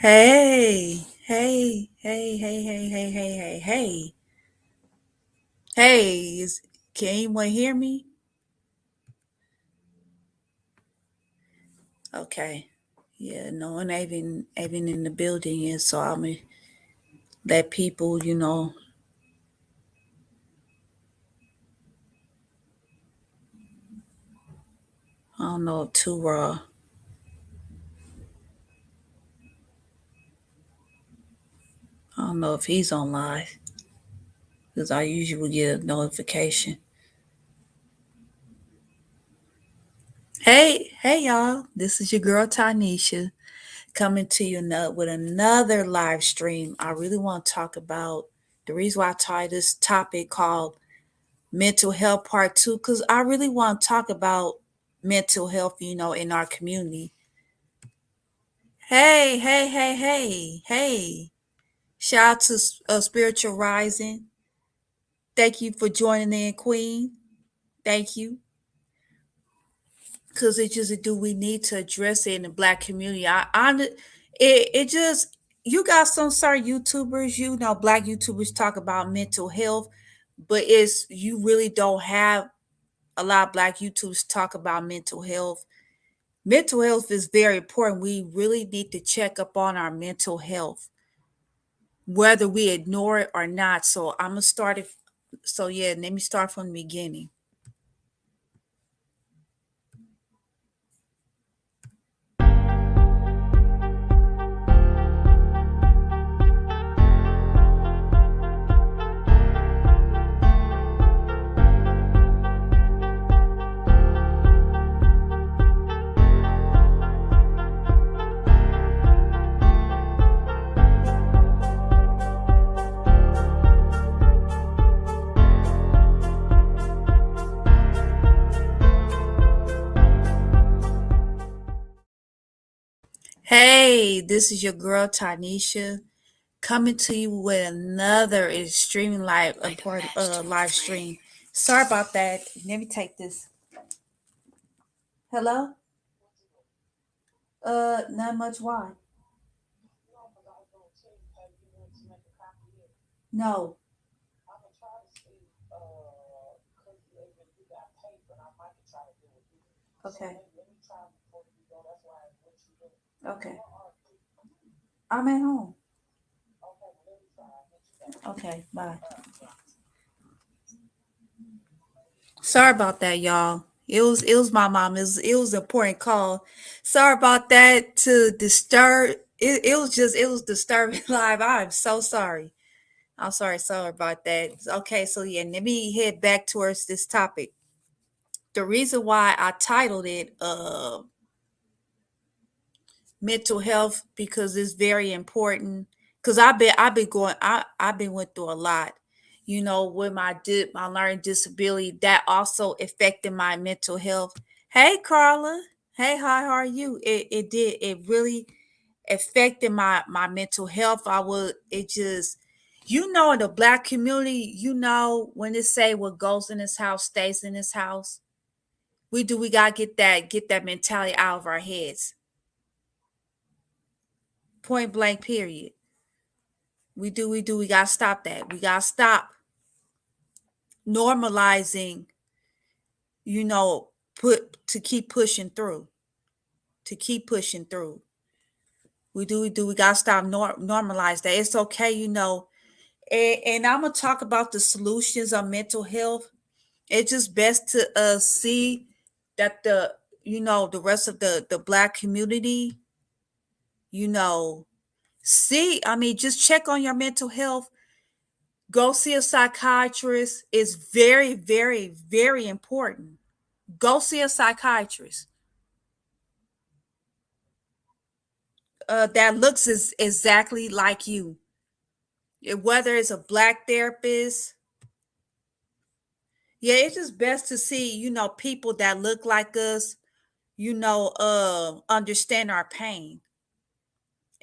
Hey, hey, hey, hey, hey, hey, hey, hey, hey. Hey, can anyone hear me? Okay. Yeah, no one even in the building yet, so I'm gonna let people, I don't know, I don't know if he's on live because I usually get a notification. Hey, y'all. This is your girl Tanisha coming to you with another live stream. I really want to talk about the reason why I titled this topic called mental health part two, because I really want to talk about mental health, in our community. Hey. Shout out to Spiritual Rising. Thank you for joining in, Queen. Thank you. Because it just do we need to address it in the black community. It just, you got some certain YouTubers, black YouTubers talk about mental health, but it's you really don't have a lot of black YouTubers talk about mental health. Mental health is very important. We really need to check up on our mental health, whether we ignore it or not. So I'm gonna start it. So yeah, let me start from the beginning. Hey, this is your girl Tanisha coming to you with another extreme live stream. Sorry about that. Let me take this. Hello? Not much. Why? No. Okay. Okay. I'm at home. Okay. Bye. Sorry about that, y'all. It was my mom. It was an important call. Sorry about that to disturb. It was disturbing live. I'm so sorry. I'm sorry about that. Okay, so yeah, let me head back towards this topic. The reason why I titled it mental health, because it's very important. Because I've been went through a lot, with my learning disability that also affected my mental health. Hey Carla. Hey, hi, how are you? It really affected my mental health. I would it just in the black community, when they say what goes in this house stays in this house. We gotta get that mentality out of our heads. Point blank, period. We gotta stop that. We gotta stop normalizing, you know, put to keep pushing through. To keep pushing through. We gotta stop normalize that. It's okay, and I'm gonna talk about the solutions of mental health. It's just best to see that the rest of the black community, you know, see, I mean, just check on your mental health. Go see a psychiatrist. Is very, very, very important. Go see a psychiatrist that looks exactly like you. Whether it's a black therapist, yeah, it's just best to see, people that look like us, understand our pain.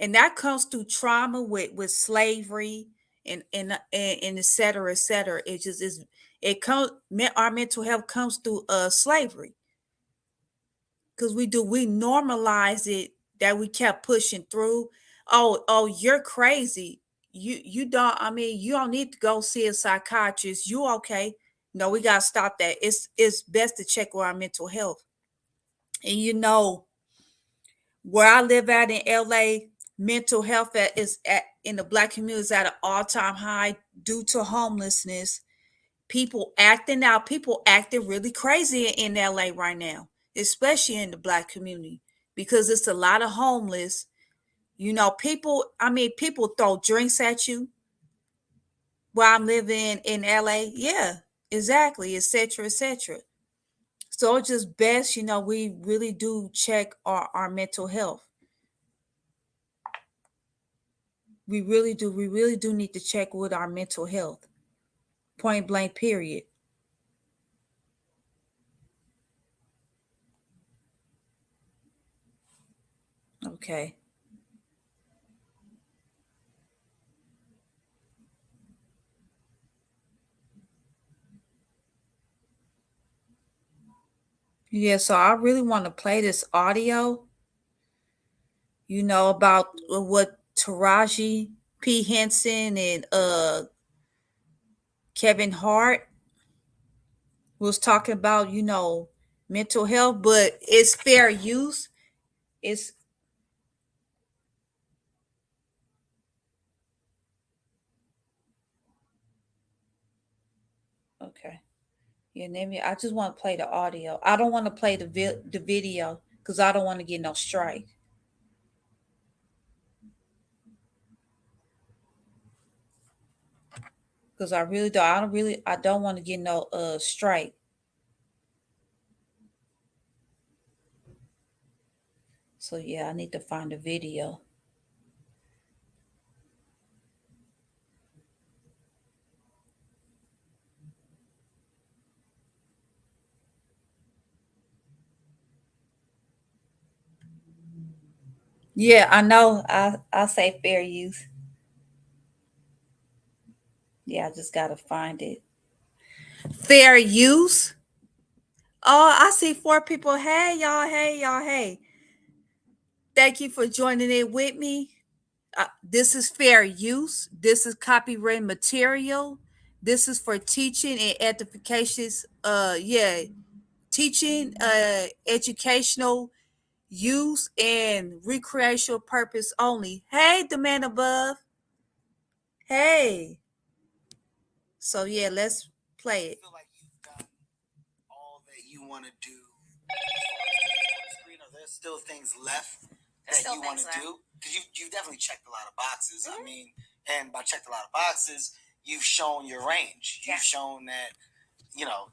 And that comes through trauma with slavery and et cetera, et cetera. It just is it comes our mental health comes through slavery, because we normalize it, that we kept pushing through. oh, you're crazy. You don't. I mean, you don't need to go see a psychiatrist. You okay? No, we gotta stop that. It's best to check with our mental health. And where I live at in LA, mental health is at in the Black community is at an all-time high due to homelessness. People acting out, people acting really crazy in LA right now, especially in the Black community, because it's a lot of homeless. People, I mean, people throw drinks at you while I'm living in LA. Yeah, exactly, etc., etc. So it's just best, we really do check our mental health. We really do. We really do need to check with our mental health. Point blank, period. Okay. Yeah, so I really want to play this audio, about what Taraji P. Henson and Kevin Hart was talking about, mental health, but it's fair use. It's okay. Yeah, maybe I just want to play the audio. I don't want to play the video because I don't want to get no strike. Because I really don't. I don't want to get no strike. So yeah, I need to find a video. Yeah, I know. I say fair use. Yeah, I just gotta find it. Fair use. Oh, I see four people. Hey y'all. Hey y'all. Hey. Thank you for joining in with me. This is fair use. This is copyright material. This is for teaching and edifications. Yeah, teaching, educational use and recreational purpose only. Hey, the man above. Hey. So yeah, let's play it. Feel like you've done all that you want to do on the screen, or there's still things left that you want to do? Because you've definitely checked a lot of boxes. I mean, and by checked a lot of boxes, you've shown your range. You've shown that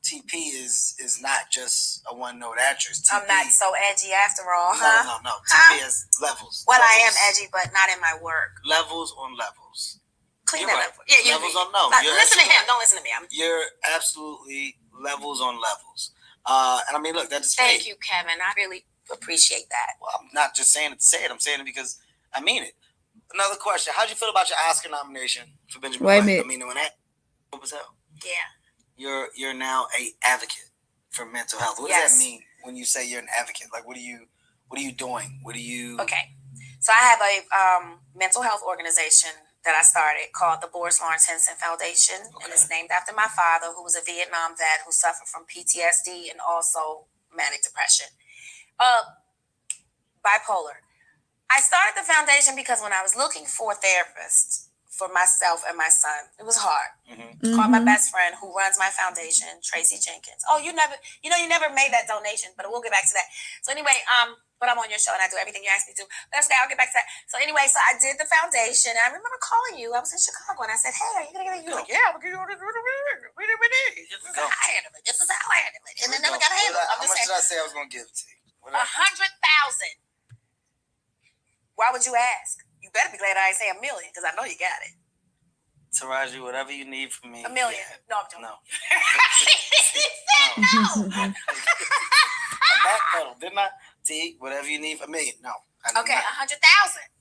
TP is not just a one note actress. TP, I'm not so edgy after all, huh? No. TP has levels. Well, levels, I am edgy, but not in my work. Levels on levels. Clean You're that right. up. Yeah, levels on no. Listen to him. Don't listen to me. You're absolutely levels on levels. And I mean, look, that's thank you, Kevin. I really appreciate that. Well, I'm not just saying it to say it. I'm saying it because I mean it. Another question: how'd you feel about your Oscar nomination for Benjamin Wait a Button? minute. I mean, when that was out, Yeah. You're now a advocate for mental health. What does that mean when you say you're an advocate? Like, what are you doing? What do you? Okay, so I have a mental health organization that I started called the Boris Lawrence Henson Foundation, and it's named after my father, who was a Vietnam vet who suffered from PTSD and also manic depression, bipolar. I started the foundation because when I was looking for a therapist for myself and my son, it was hard. Mm-hmm. Called my best friend who runs my foundation, Tracy Jenkins. Oh, you never made that donation, but we'll get back to that. So anyway, but I'm on your show and I do everything you asked me to. That's okay, I'll get back to that. So anyway, so I did the foundation. And I remember calling you. I was in Chicago and I said, hey, are you gonna get it? You're like, yeah, we're gonna get it. This is how I handle it. This is how I handle it. And then never got handled. How much did I say I was gonna give it to you? 100,000. Why would you ask? You better be glad I ain't say $1 million because I know you got it. Taraji, whatever you need from me. $1 million. Yeah. No, I'm joking. No. No. I backpedaled, didn't I? T, whatever you need, $1 million. No. Okay, 100,000.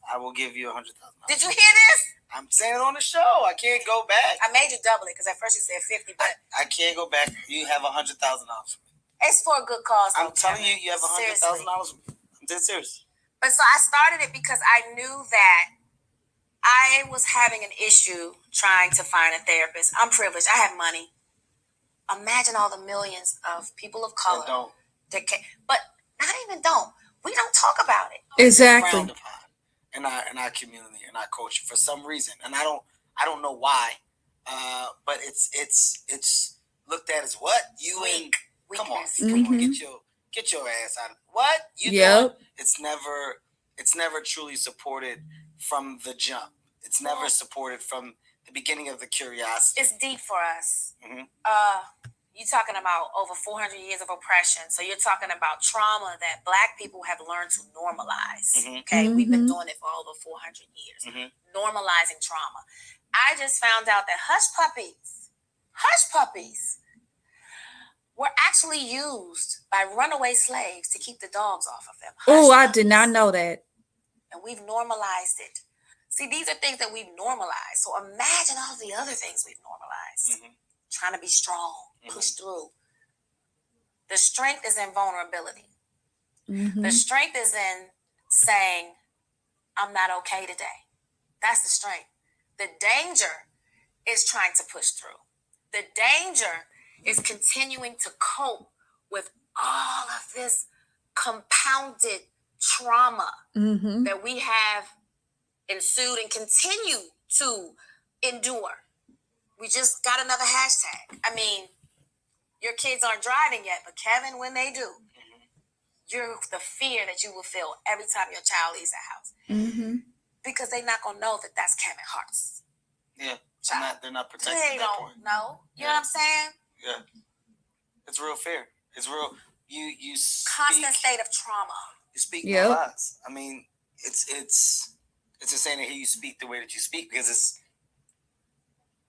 I will give you $100,000. Did you hear this? I'm saying it on the show. I can't go back. I made you double it because at first you said 50, but I can't go back. You have $100,000 from me. it's for a good cause. I'm telling you, you have $100,000 from me. I'm dead serious. But so I started it because I knew that I was having an issue trying to find a therapist. I'm privileged. I have money. Imagine all the millions of people of color that can, but not even don't. We don't talk about it. Exactly. Frowned upon in our community, in our culture, for some reason, and I don't know why. But it's looked at as what you and come on, get your ass out of what you doing. It's never truly supported from the jump. It's never supported from the beginning of the curiosity. It's deep for us. You're talking about over 400 years of oppression. So you're talking about trauma that Black people have learned to normalize. Okay, we've been doing it for over 400 years, normalizing trauma. I just found out that hush puppies were actually used by runaway slaves to keep the dogs off of them. Oh, I did not know that. And we've normalized it. See, these are things that we've normalized. So imagine all the other things we've normalized. Trying to be strong, push through. The strength is in vulnerability. The strength is in saying, I'm not okay today. That's the strength. The danger is trying to push through. The danger is continuing to cope with all of this compounded trauma that we have ensued and continue to endure. We just got another hashtag. I mean, your kids aren't driving yet, but Kevin, when they do, you're the fear that you will feel every time your child leaves the house. Because they're not going to know that that's Kevin Hart's. Yeah. They're not protected. They don't know. You know what I'm saying? Yeah. It's real fear. It's real. You constant state of trauma. You speak no lies. I mean, it's insane to hear you speak the way that you speak, because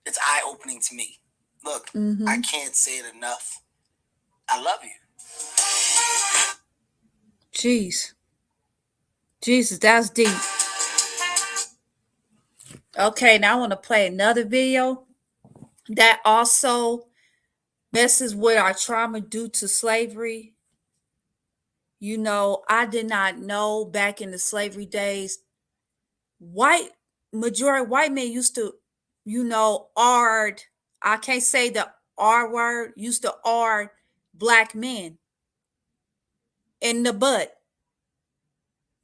it's eye opening to me. Look, I can't say it enough. I love you. Jeez. Jesus, that's deep. Okay, now I want to play another video that also messes with our trauma due to slavery. You know, I did not know back in the slavery days, majority white men used to, I can't say the R word, used to R Black men in the butt.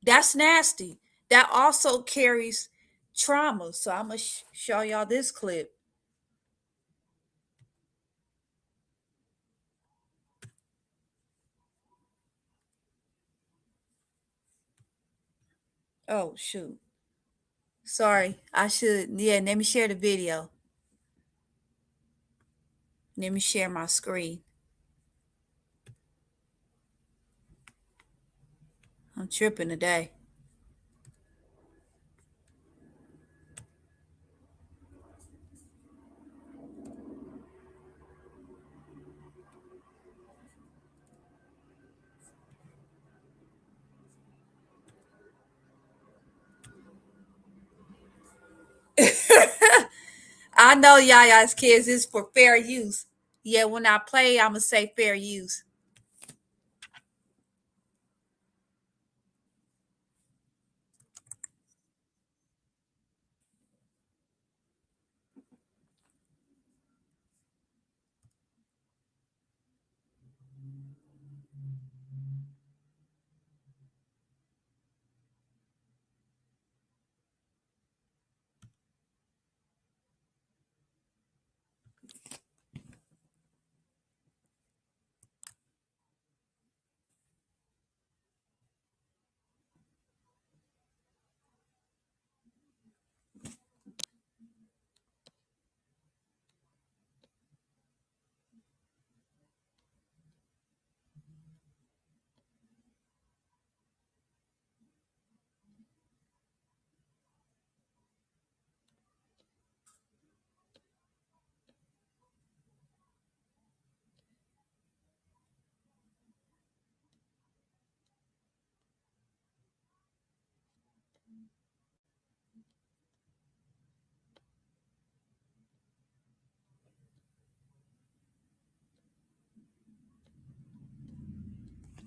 That's nasty. That also carries trauma. So I'm going to show y'all this clip. Oh, shoot. Sorry. Let me share the video. Let me share my screen. I'm tripping today. I know y'all's kids is for fair use. Yeah, when I play, I'm going to say fair use.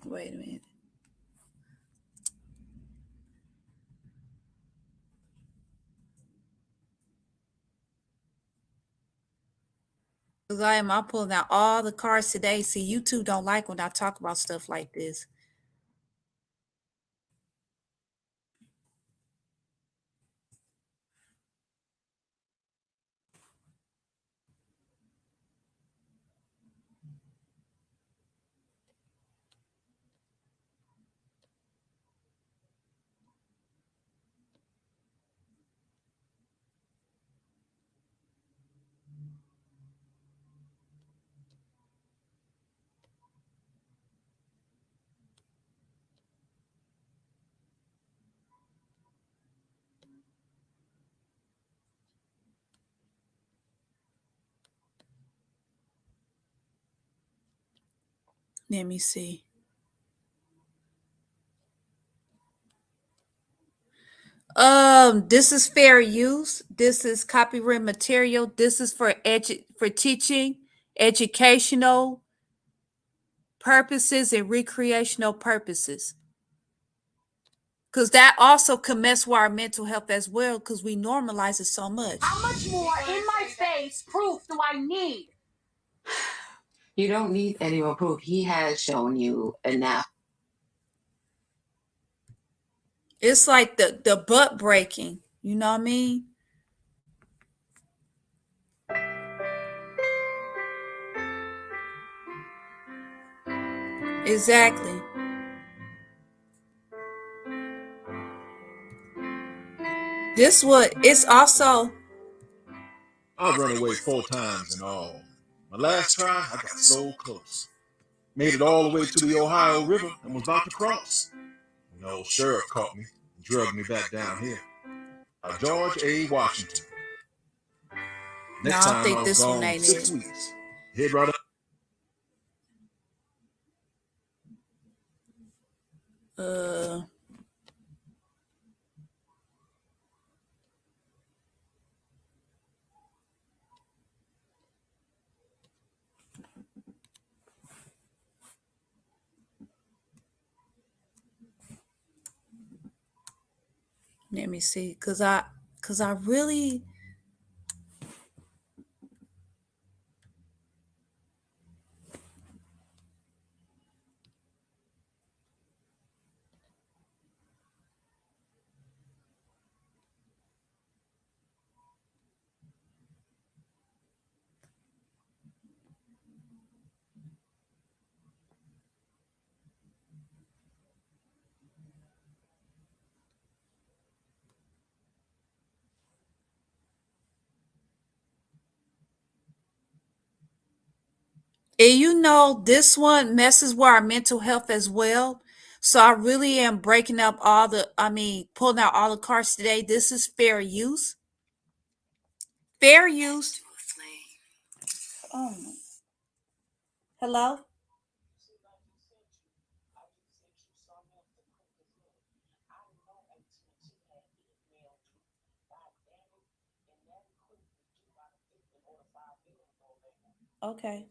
Wait a minute. Because I'm pulling out all the cards today. See, you two don't like when I talk about stuff like this. Let me see. This is fair use. This is copyright material. This is for teaching, educational purposes, and recreational purposes. Because that also can mess with our mental health as well, because we normalize it so much. How much more in my face proof do I need? You don't need any more proof. He has shown you enough. It's like the butt breaking. You know what I mean? Exactly. This what it's also. I've run away 4 times in all. My last try, I got so close. Made it all the way to the Ohio River and was about to cross. When the old sheriff caught me and drugged me back down here. George A. Washington. Next No, I time think I was this one gone ain't 6 it. weeks. Head right up. Let me see, cause I really. And you know, this one messes with our mental health as well. So I really am breaking up pulling out all the cards today. This is fair use. Fair use. Oh, hello? Okay.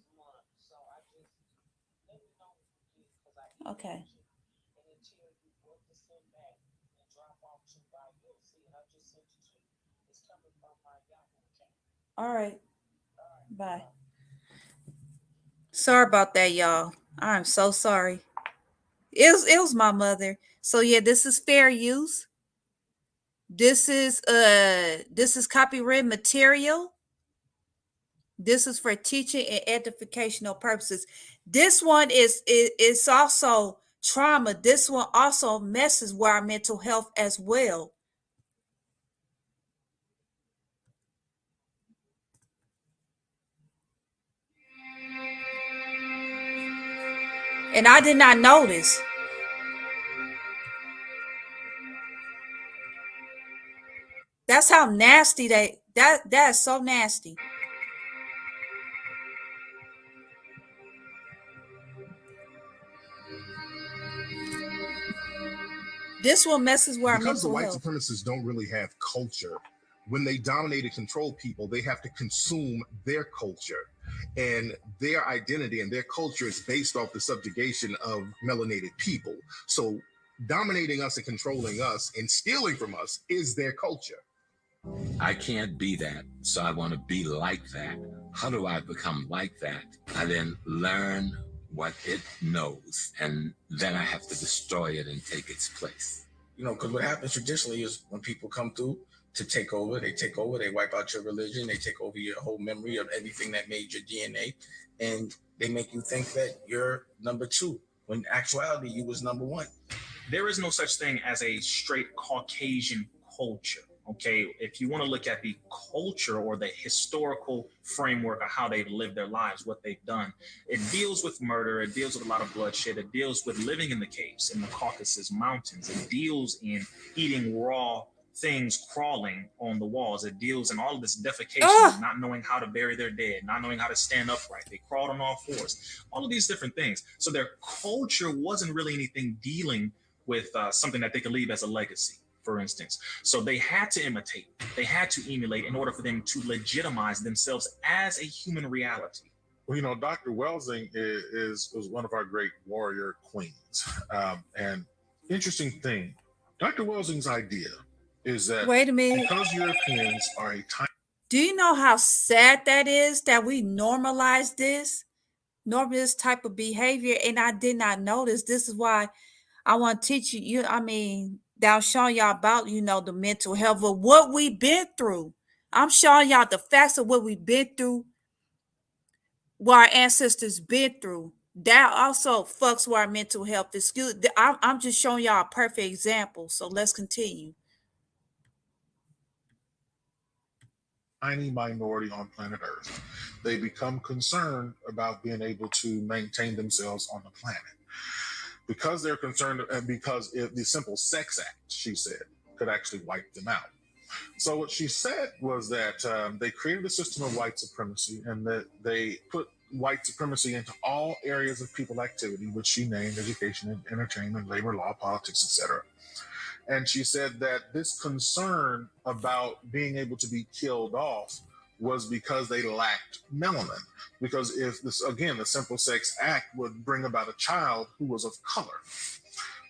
Okay. All right. Bye. Sorry about that, y'all. I'm so sorry. It was my mother. So yeah, this is fair use. This is copyright material. This is for teaching and educational purposes. This one is also trauma. This one also messes with our mental health as well. And I did not notice. That's how nasty that's so nasty. This one messes with our Because the mental white health. supremacists don't really have culture. When they dominate and control people, they have to consume their culture. And their identity and their culture is based off the subjugation of melanated people. So dominating us and controlling us and stealing from us is their culture. I can't be that, so I want to be like that. How do I become like that? I then learn what it knows, and then I have to destroy it and take its place. You know, because what happens traditionally is when people come through to take over, they wipe out your religion, they take over your whole memory of everything that made your DNA, and they make you think that you're number two, when in actuality, you was number one. There is no such thing as a straight Caucasian culture. Okay, if you want to look at the culture or the historical framework of how they've lived their lives, what they've done, it deals with murder, it deals with a lot of bloodshed, it deals with living in the caves, in the Caucasus Mountains, it deals in eating raw things crawling on the walls, it deals in all of this defecation, not knowing how to bury their dead, not knowing how to stand upright, they crawled on all fours, all of these different things. So their culture wasn't really anything dealing with something that they could leave as a legacy, for instance. So they had to imitate, they had to emulate in order for them to legitimize themselves as a human reality. Well, you know, Dr. Welsing was one of our great warrior queens. And interesting thing, Dr. Welsing's idea is that Wait a minute. because Europeans are a tiny... Do you know how sad that is that we normalize this type of behavior? And I did not notice. This is why I want to teach you, that I'm showing y'all about, the mental health of what we've been through. I'm showing y'all the facts of what we've been through, what our ancestors been through. That also fucks with our mental health. I'm just showing y'all a perfect example. So let's continue. Tiny minority on planet Earth. They become concerned about being able to maintain themselves on the planet. Because they're concerned, and because the simple sex act, she said, could actually wipe them out. So what she said was that they created a system of white supremacy, and that they put white supremacy into all areas of people activity, which she named education, entertainment, labor, law, politics, etc. And she said that this concern about being able to be killed off was because they lacked melanin. Because if this, again, the simple sex act would bring about a child who was of color.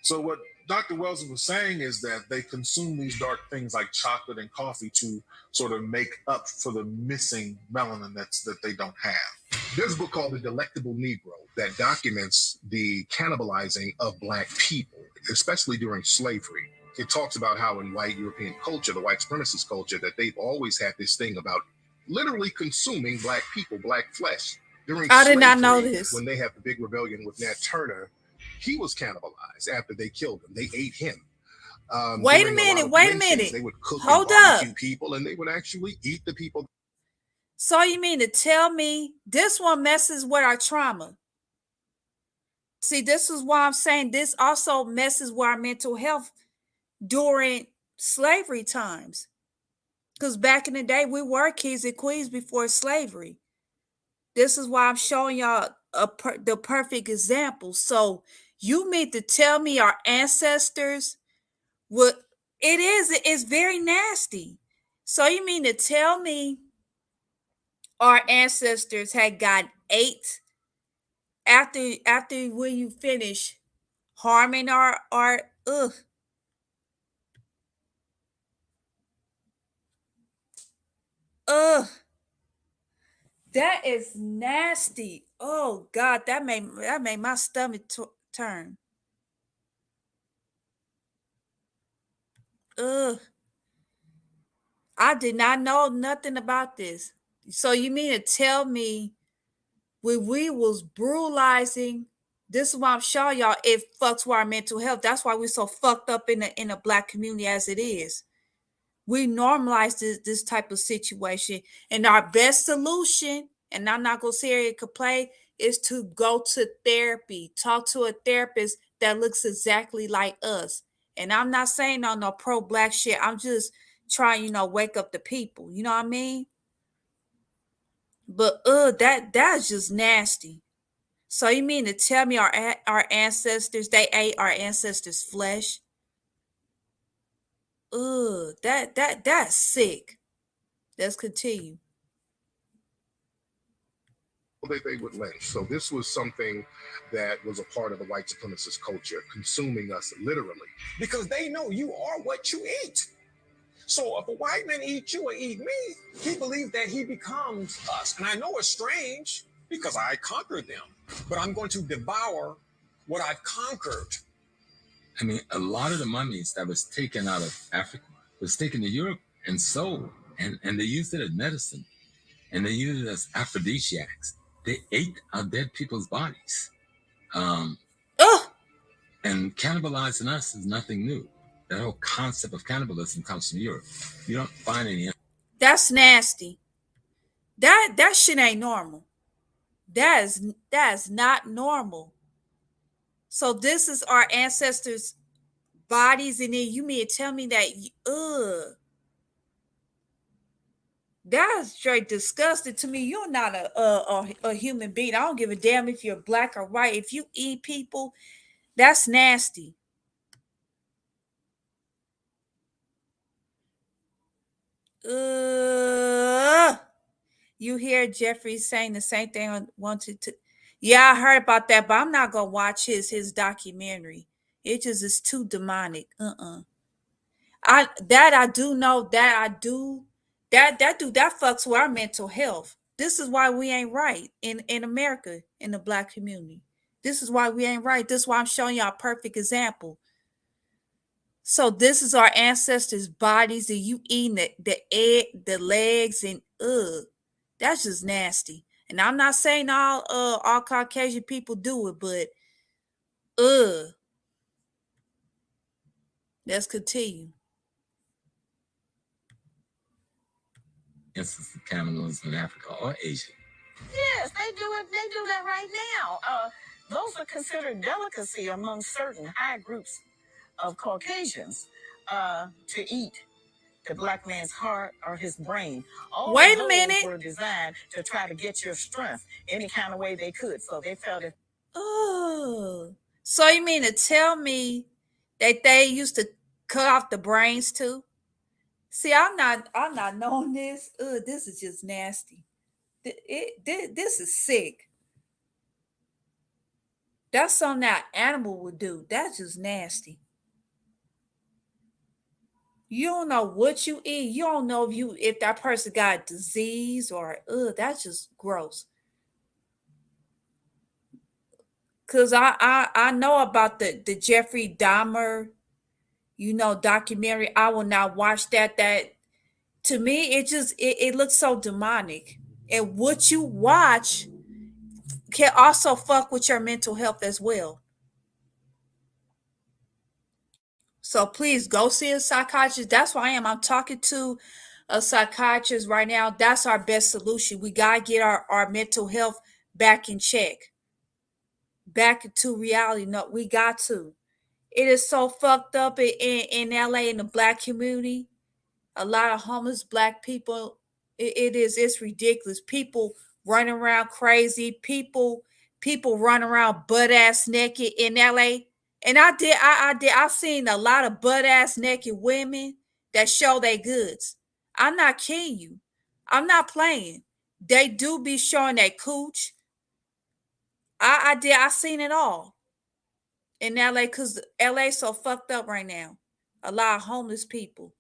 So what Dr. Welsing was saying is that they consume these dark things like chocolate and coffee to sort of make up for the missing melanin that they don't have. There's a book called The Delectable Negro that documents the cannibalizing of Black people, especially during slavery. It talks about how in white European culture, the white supremacist culture, that they've always had this thing about literally consuming Black people, Black flesh. During I did not know slavery, this. when they had the big rebellion with Nat Turner, he was cannibalized after they killed him. They ate him. Wait a minute. They would cook Hold and up. barbecue people, and they would actually eat the people. So you mean to tell me this one messes with our trauma? See, this is why I'm saying this also messes with our mental health during slavery times. Because back in the day, we were kings and queens before slavery. This is why I'm showing y'all the perfect example. So you mean to tell me our ancestors would... It's very nasty. So you mean to tell me our ancestors had got ate after when you finish harming our that is nasty. Oh God, that made my stomach turn. I did not know nothing about this. So you mean to tell me when we was brutalizing, this is why I'm showing y'all it fucks with our mental health. That's why we're so fucked up in the Black community as it is. We normalize this type of situation, and our best solution, and I'm not gonna say it could play, is to go to therapy, talk to a therapist that looks exactly like us. And I'm not saying on no pro-Black shit. I'm just trying, wake up the people. You know what I mean? But that's just nasty. So you mean to tell me our ancestors, they ate our ancestors' flesh? That's sick. Let's continue. They would lynch. So this was something that was a part of the white supremacist culture, consuming us literally. Because they know you are what you eat. So if a white man eat you or eat me, he believes that he becomes us. And I know it's strange because I conquered them, but I'm going to devour what I've conquered. I mean, a lot of the mummies that was taken out of Africa was taken to Europe and sold, and they used it as medicine, and they used it as aphrodisiacs. They ate our dead people's bodies. And cannibalizing us is nothing new. That whole concept of cannibalism comes from Europe. You don't find any. That's nasty. That shit ain't normal. That is not normal. So this is our ancestors' bodies, and then you mean to tell me that that's straight disgusting to me. You're not a human being. I don't give a damn if you're black or white. If you eat people, that's nasty. You hear Jeffrey saying the same thing on wanted to. Yeah, I heard about that, but I'm not gonna watch his documentary. It just is too demonic. I do know that I do that fucks with our mental health. This is why we ain't right in America, in the black community. This is why we ain't right. This is why I'm showing y'all a perfect example. So this is our ancestors' bodies, and you eating the legs, and that's just nasty. And I'm not saying all Caucasian people do it, but let's continue. Instance of cannibalism in Africa or Asia. Yes, they do it. They do that right now. Those are considered delicacy among certain high groups of Caucasians to eat the black man's heart or his brain. All Wait a those minute. were designed to try to get your strength any kind of way they could. So they felt it. Oh, so you mean to tell me that they used to cut off the brains too? See, I'm not knowing this. This is just nasty. This is sick. That's something that animal would do. That's just nasty. You don't know what you eat. You don't know if that person got disease or that's just gross. Cause I know about the Jeffrey Dahmer, documentary. I will not watch that. That to me, it looks so demonic. And what you watch can also fuck with your mental health as well. So please go see a psychiatrist. That's why I'm talking to a psychiatrist right now. That's our best solution. We gotta get our mental health back in check, back into reality. No, we got to. It is so fucked up in LA, in the black community. A lot of homeless black people. It's ridiculous. People running around crazy. People run around butt ass naked in LA. And I seen a lot of butt ass naked women that show their goods. I'm not kidding you. I'm not playing. They do be showing their cooch. I seen it all in LA, because LA so fucked up right now. A lot of homeless people.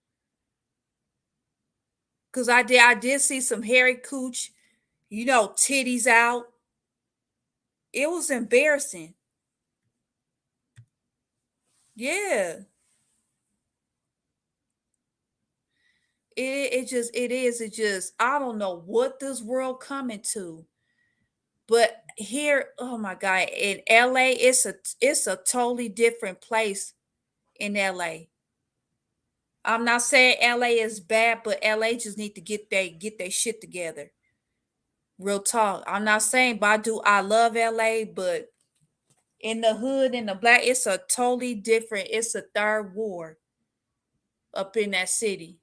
Cause I did see some hairy cooch, titties out. It was embarrassing. Yeah. It just I don't know what this world coming to. But here, oh my God, in LA, it's a totally different place in LA. I'm not saying LA is bad, but LA just need to get their shit together. Real talk. I'm not saying Badu, I love LA, but in the hood, in the black, it's a totally different, it's a third war up in that city.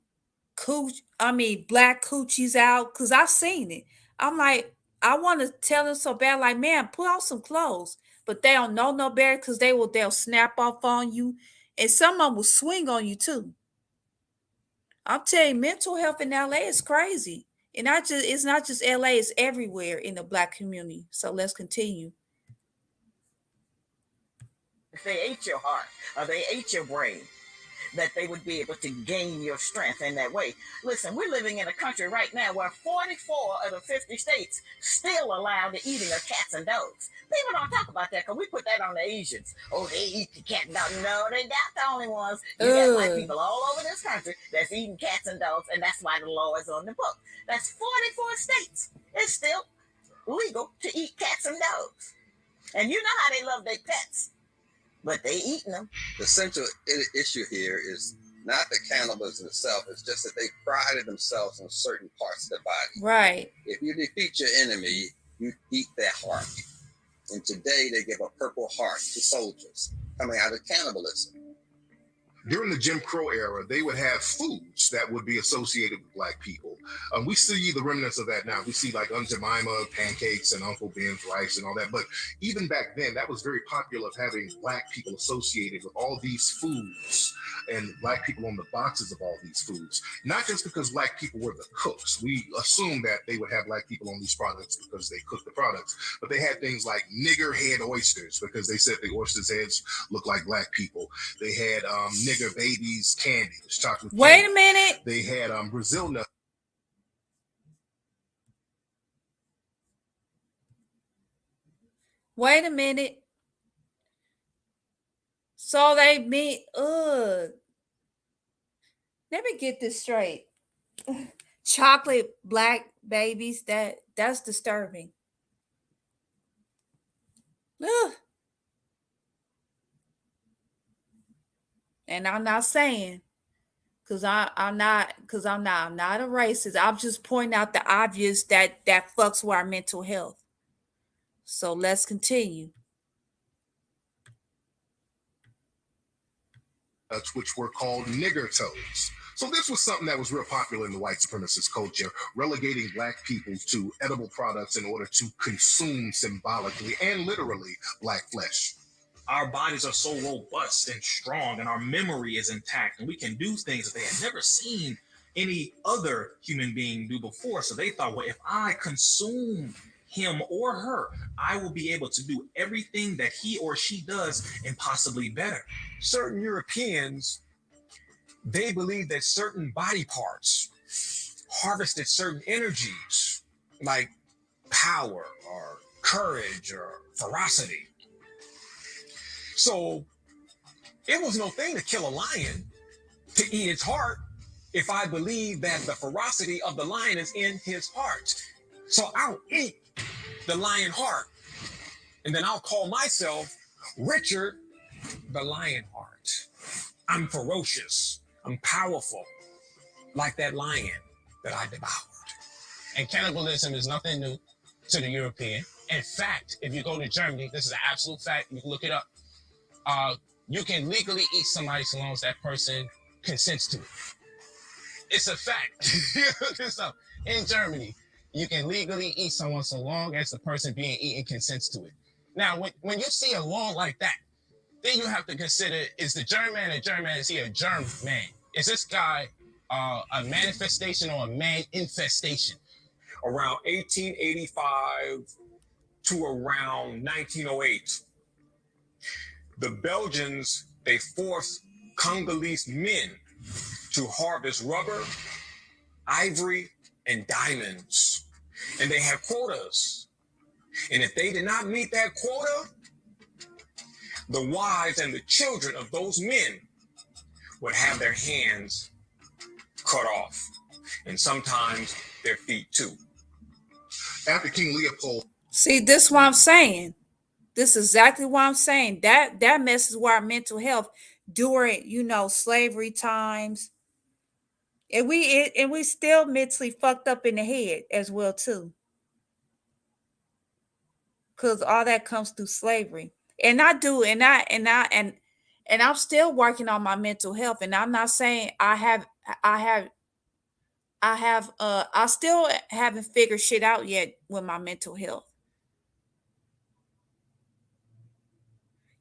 Black coochies out, because I've seen it. I'm like, I want to tell them so bad, like, man, put on some clothes. But they don't know no better, because they'll snap off on you. And some of them will swing on you too. I'm telling you, mental health in LA is crazy. And it's not just LA, it's everywhere in the black community. So let's continue. If they ate your heart or they ate your brain, that they would be able to gain your strength in that way. Listen, we're living in a country right now where 44 of the 50 states still allow the eating of cats and dogs. People don't talk about that because we put that on the Asians. Oh, they eat the cat and dog. No, they're not the only ones. You got white people all over this country that's eating cats and dogs, and that's why the law is on the book. That's 44 states. It's still legal to eat cats and dogs. And you know how they love their pets, but they eating them. The central issue here is not the cannibalism itself. It's just that they prided themselves on certain parts of their body. Right. If you defeat your enemy, you eat their heart. And today they give a purple heart to soldiers coming out of cannibalism. During the Jim Crow era, they would have foods that would be associated with Black people. We see the remnants of that now. We see like Aunt Jemima pancakes and Uncle Ben's rice and all that. But even back then, that was very popular of having Black people associated with all these foods and Black people on the boxes of all these foods. Not just because Black people were the cooks. We assume that they would have Black people on these products because they cooked the products. But they had things like nigger head oysters because they said the oysters' heads look like Black people. They had nigger babies candy, chocolate Wait candy. a minute. They had Brazil nut. Wait a minute. So they mean, let me get this straight. Chocolate Black babies, that's disturbing. Ugh. And I'm not saying, I'm not a racist. I'm just pointing out the obvious that fucks with our mental health. So let's continue. Which were called nigger toes. So this was something that was real popular in the white supremacist culture, relegating Black people to edible products in order to consume symbolically and literally Black flesh. Our bodies are so robust and strong, and our memory is intact, and we can do things that they had never seen any other human being do before. So they thought, well, if I consume him or her, I will be able to do everything that he or she does and possibly better. Certain Europeans, they believe that certain body parts harvested certain energies like power or courage or ferocity. So it was no thing to kill a lion, to eat its heart, if I believe that the ferocity of the lion is in his heart. So I'll eat the lion heart, and then I'll call myself Richard the Lionheart. I'm ferocious. I'm powerful, like that lion that I devoured. And cannibalism is nothing new to the European. In fact, if you go to Germany, this is an absolute fact, you can look it up. You can legally eat somebody so long as that person consents to it. It's a fact. Look this up. In Germany, you can legally eat someone so long as the person being eaten consents to it. Now, when you see a law like that, then you have to consider, is the German a German? Is he a germ man? Is this guy a manifestation or a man infestation? Around 1885 to around 1908, the Belgians, they forced Congolese men to harvest rubber, ivory, and diamonds. And they had quotas. And if they did not meet that quota, the wives and the children of those men would have their hands cut off, and sometimes their feet too. After King Leopold. See, this is what I'm saying. This is exactly what I'm saying. That messes with our mental health during, slavery times. And we still mentally fucked up in the head as well too. Because all that comes through slavery. And I'm still working on my mental health. And I'm not saying I still haven't figured shit out yet with my mental health.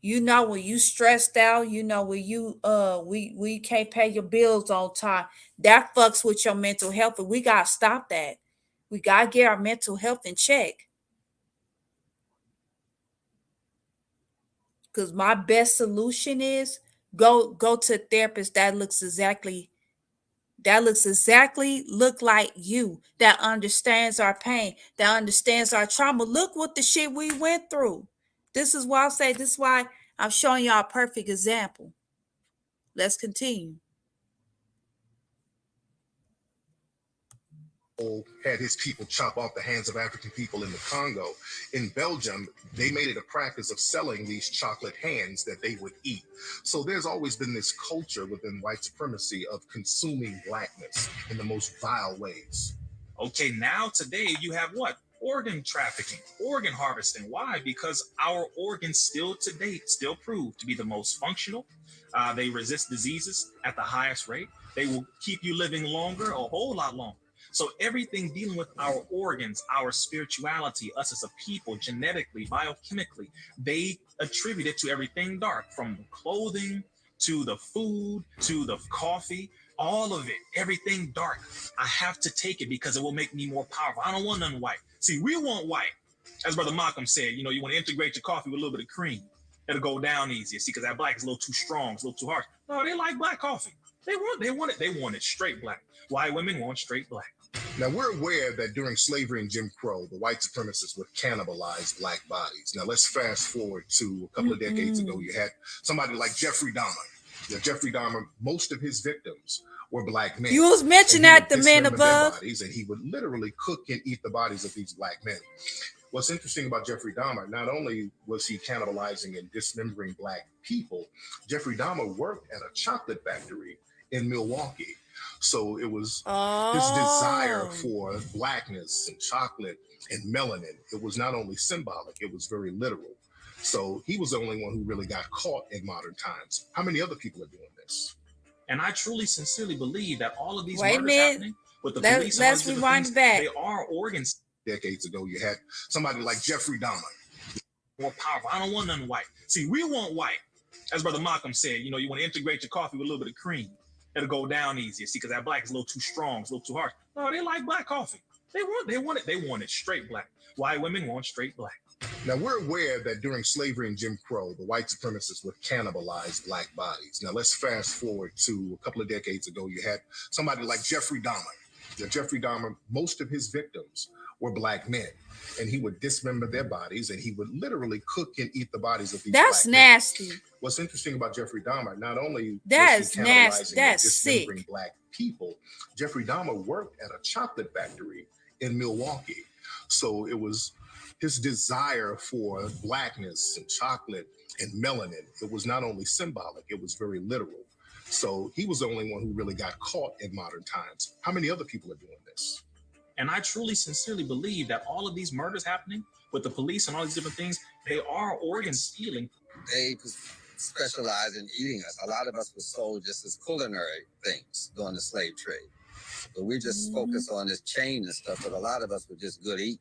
When you stressed out, when you we can't pay your bills on time, that fucks with your mental health, and we gotta stop that. We gotta get our mental health in check. Because my best solution is Go to a therapist that looks exactly look like you, that understands our pain, that understands our trauma. Look what the shit we went through. This is why this is why I'm showing y'all a perfect example. Let's continue. Had his people chop off the hands of African people in the Congo. In Belgium, they made it a practice of selling these chocolate hands that they would eat. So there's always been this culture within white supremacy of consuming blackness in the most vile ways. Okay, now today you have what? Organ trafficking, organ harvesting. Why? Because our organs still to date still prove to be the most functional. They resist diseases at the highest rate. They will keep you living longer, a whole lot longer. So everything dealing with our organs, our spirituality, us as a people, genetically, biochemically, they attribute it to everything dark, from clothing to the food to the coffee. All of it, everything dark. I have to take it because it will make me more powerful. I don't want none white. See, we want white. As Brother Malcolm said, you want to integrate your coffee with a little bit of cream. It'll go down easier. See, because that black is a little too strong, it's a little too harsh. No, they like black coffee. They want it straight black. White women want straight black. Now, we're aware that during slavery and Jim Crow, the white supremacists would cannibalize black bodies. Now, let's fast forward to a couple of decades ago. You had somebody like Jeffrey Dahmer. Now, Jeffrey Dahmer, most of his victims were black men. You was mentioning that the man above. Bodies, and he would literally cook and eat the bodies of these black men. What's interesting about Jeffrey Dahmer, not only was he cannibalizing and dismembering black people, Jeffrey Dahmer worked at a chocolate factory in Milwaukee. So it was his desire for blackness and chocolate and melanin. It was not only symbolic, it was very literal. So he was the only one who really got caught in modern times. How many other people are doing this? And I truly, sincerely believe that all of these murders happening with the police and all let's these rewind things, back. they are organs. Decades ago, you had somebody like Jeffrey Dahmer. More powerful. I don't want none white. See, we want white. As Brother Malcolm said, you want to integrate your coffee with a little bit of cream. It'll go down easier. See, because that black is a little too strong, it's a little too harsh. No, they like black coffee. They want it straight black. White women want straight black. Now, we're aware that during slavery and Jim Crow, the white supremacists would cannibalize black bodies. Now, let's fast forward to a couple of decades ago. You had somebody like Jeffrey Dahmer. Now, Jeffrey Dahmer, most of his victims were black men, and he would dismember their bodies, and he would literally cook and eat the bodies of these That's black men. nasty. What's interesting about Jeffrey Dahmer, not only That's was he nasty. cannibalizing That's and sick. dismembering black people, Jeffrey Dahmer worked at a chocolate factory in Milwaukee. So it was his desire for blackness and chocolate and melanin. It was not only symbolic, it was very literal. So he was the only one who really got caught in modern times. How many other people are doing this? And I truly, sincerely believe that all of these murders happening with the police and all these different things, they are organ stealing. They specialize in eating us. A lot of us were sold just as culinary things during the slave trade. But we just focus on this chain and stuff, but a lot of us were just good eating.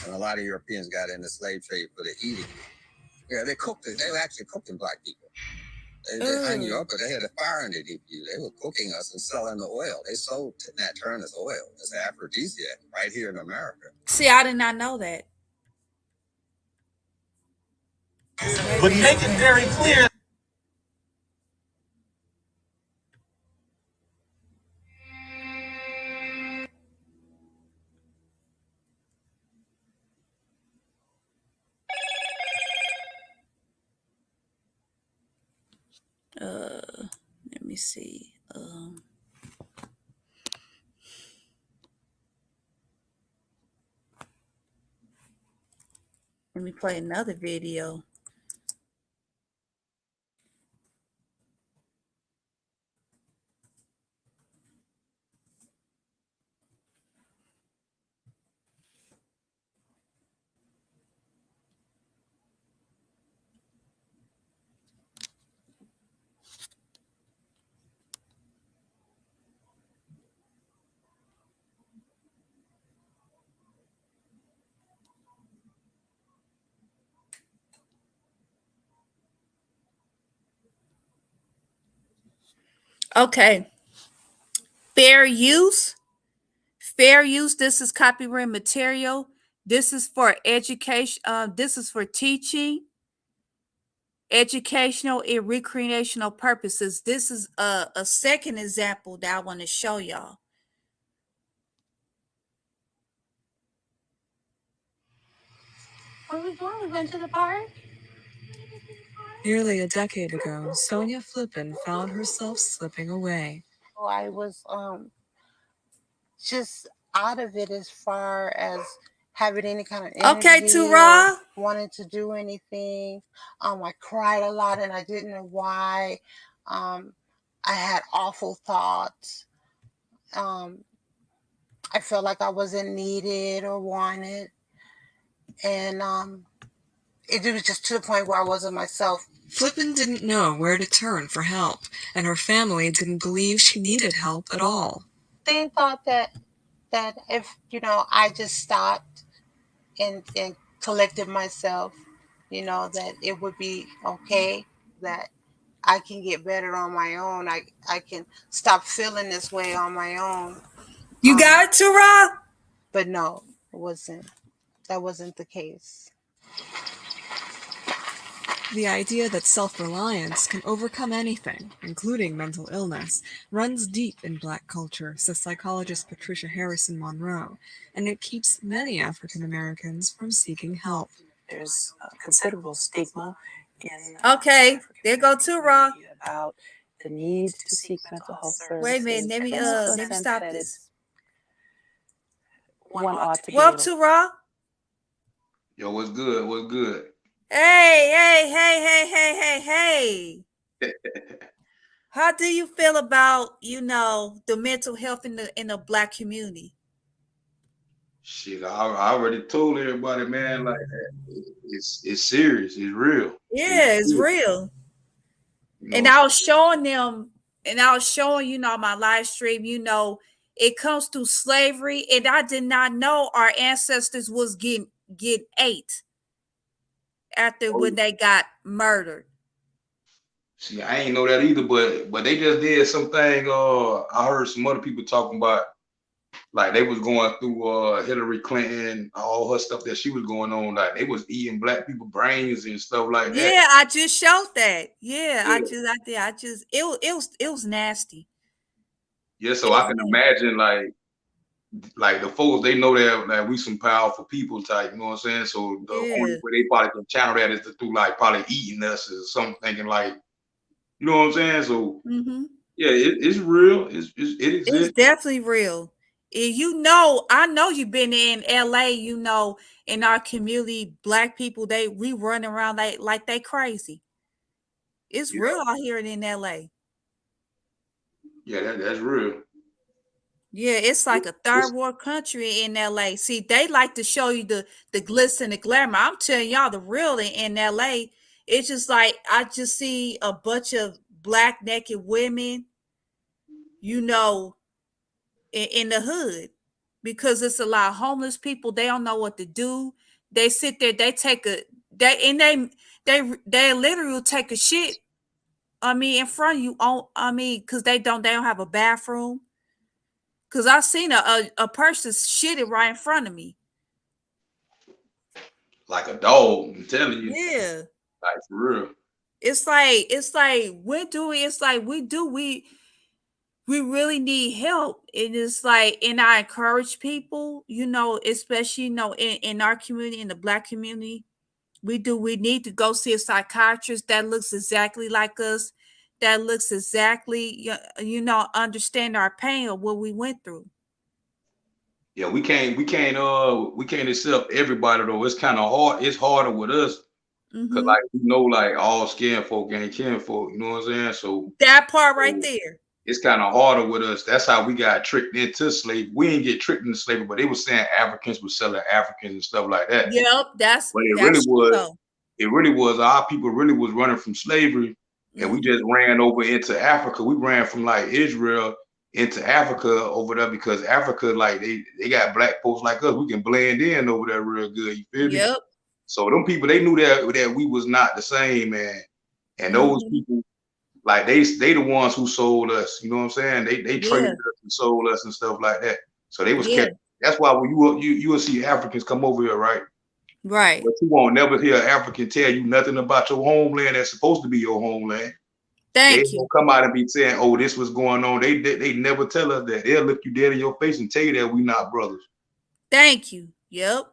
And a lot of Europeans got in the slave trade for the eating. Yeah, they cooked it. They were actually cooking black people. They hung you up, but they had a fire underneath you. They were cooking us and selling the oil. They sold Nat Turner's oil as an aphrodisiac right here in America. See, I did not know that. But make it very clear. Let me see. Let me play another video. Okay. Fair use. Fair use. This is copyright material. This is for education. This is for teaching, educational and recreational purposes. This is a second example that I want to show y'all. Where are we going? We're going to the park? Nearly a decade ago, Sonia Flippin found herself slipping away. Oh, I was just out of it as far as having any kind of energy. Okay, Tura. Wanting to do anything. I cried a lot and I didn't know why. I had awful thoughts. I felt like I wasn't needed or wanted. And it was just to the point where I wasn't myself. Flippin didn't know where to turn for help, and her family didn't believe she needed help at all. They thought that if, I just stopped and collected myself, that it would be okay, that I can get better on my own. I can stop feeling this way on my own. You got it, Tura? But no, it wasn't. That wasn't the case. The idea that self-reliance can overcome anything, including mental illness, runs deep in Black culture, says psychologist Patricia Harrison Monroe, and it keeps many African Americans from seeking help. There's a considerable stigma in Okay, there go Tura. about the need to seek mental health services. Wait a minute, let me and the let me sense stop that this. one ought to be Well, able- Tura. Yo, what's good? What's good? Hey. How do you feel about, the mental health in the Black community? Shit, I already told everybody, man, like it's serious, it's real. Yeah, it's real. And I was showing them, my live stream, it comes through slavery, and I did not know our ancestors was getting ate after when they got murdered. See, I ain't know that either, but they just did something. I heard some other people talking about, like they was going through Hillary Clinton, all her stuff that she was going on, like they was eating Black people brains and stuff like that. Yeah, I just showed that. Yeah, it was nasty. Yeah, so I can imagine like the folks, they know that we some powerful people type, you know what I'm saying? So the only way they probably can channel that is through like probably eating us or something, thinking like, you know what I'm saying? So yeah, it's real. It exists. It's definitely real. And I know you've been in LA, in our community, Black people, we run around like they crazy. It's real out here in LA. Yeah, that's real. Yeah, it's like a third world country in LA. See, they like to show you the glitz and the glamour. I'm telling y'all the real in LA. It's just like I just see a bunch of Black naked women, in the hood, because it's a lot of homeless people. They don't know what to do. They sit there, they literally will take a shit. In front of you. Because they don't have a bathroom. Because I seen a person shitted right in front of me. Like a dog, I'm telling you. Yeah. Like for real. It's like we really need help. And it's like, and I encourage people, especially, in our community, in the Black community, we need to go see a psychiatrist that looks exactly like us, that looks exactly, understand our pain or what we went through. Yeah, we can't accept everybody though. It's kind of hard. It's harder with us because like all skin folk ain't kin folk. You know what I'm saying? So that part right there. It's kind of harder with us. That's how we got tricked into slavery. We didn't get tricked into slavery, but they were saying Africans were selling Africans and stuff like that. Yep, but it really was our people really was running from slavery, and we just ran over into Africa. We ran from like Israel into Africa over there because Africa, like they got Black folks like us. We can blend in over there real good. You feel me? Yep. So them people, they knew that we was not the same, man. And those people, like they the ones who sold us. You know what I'm saying? They traded us and sold us and stuff like that. So they was kept. That's why when you will see Africans come over here, right? Right. But you won't never hear an African tell you nothing about your homeland that's supposed to be your homeland. Thank They you. won't come out and be saying, "Oh, this was going on." They never tell us that. They'll look you dead in your face and tell you that we not brothers. Thank you. Yep.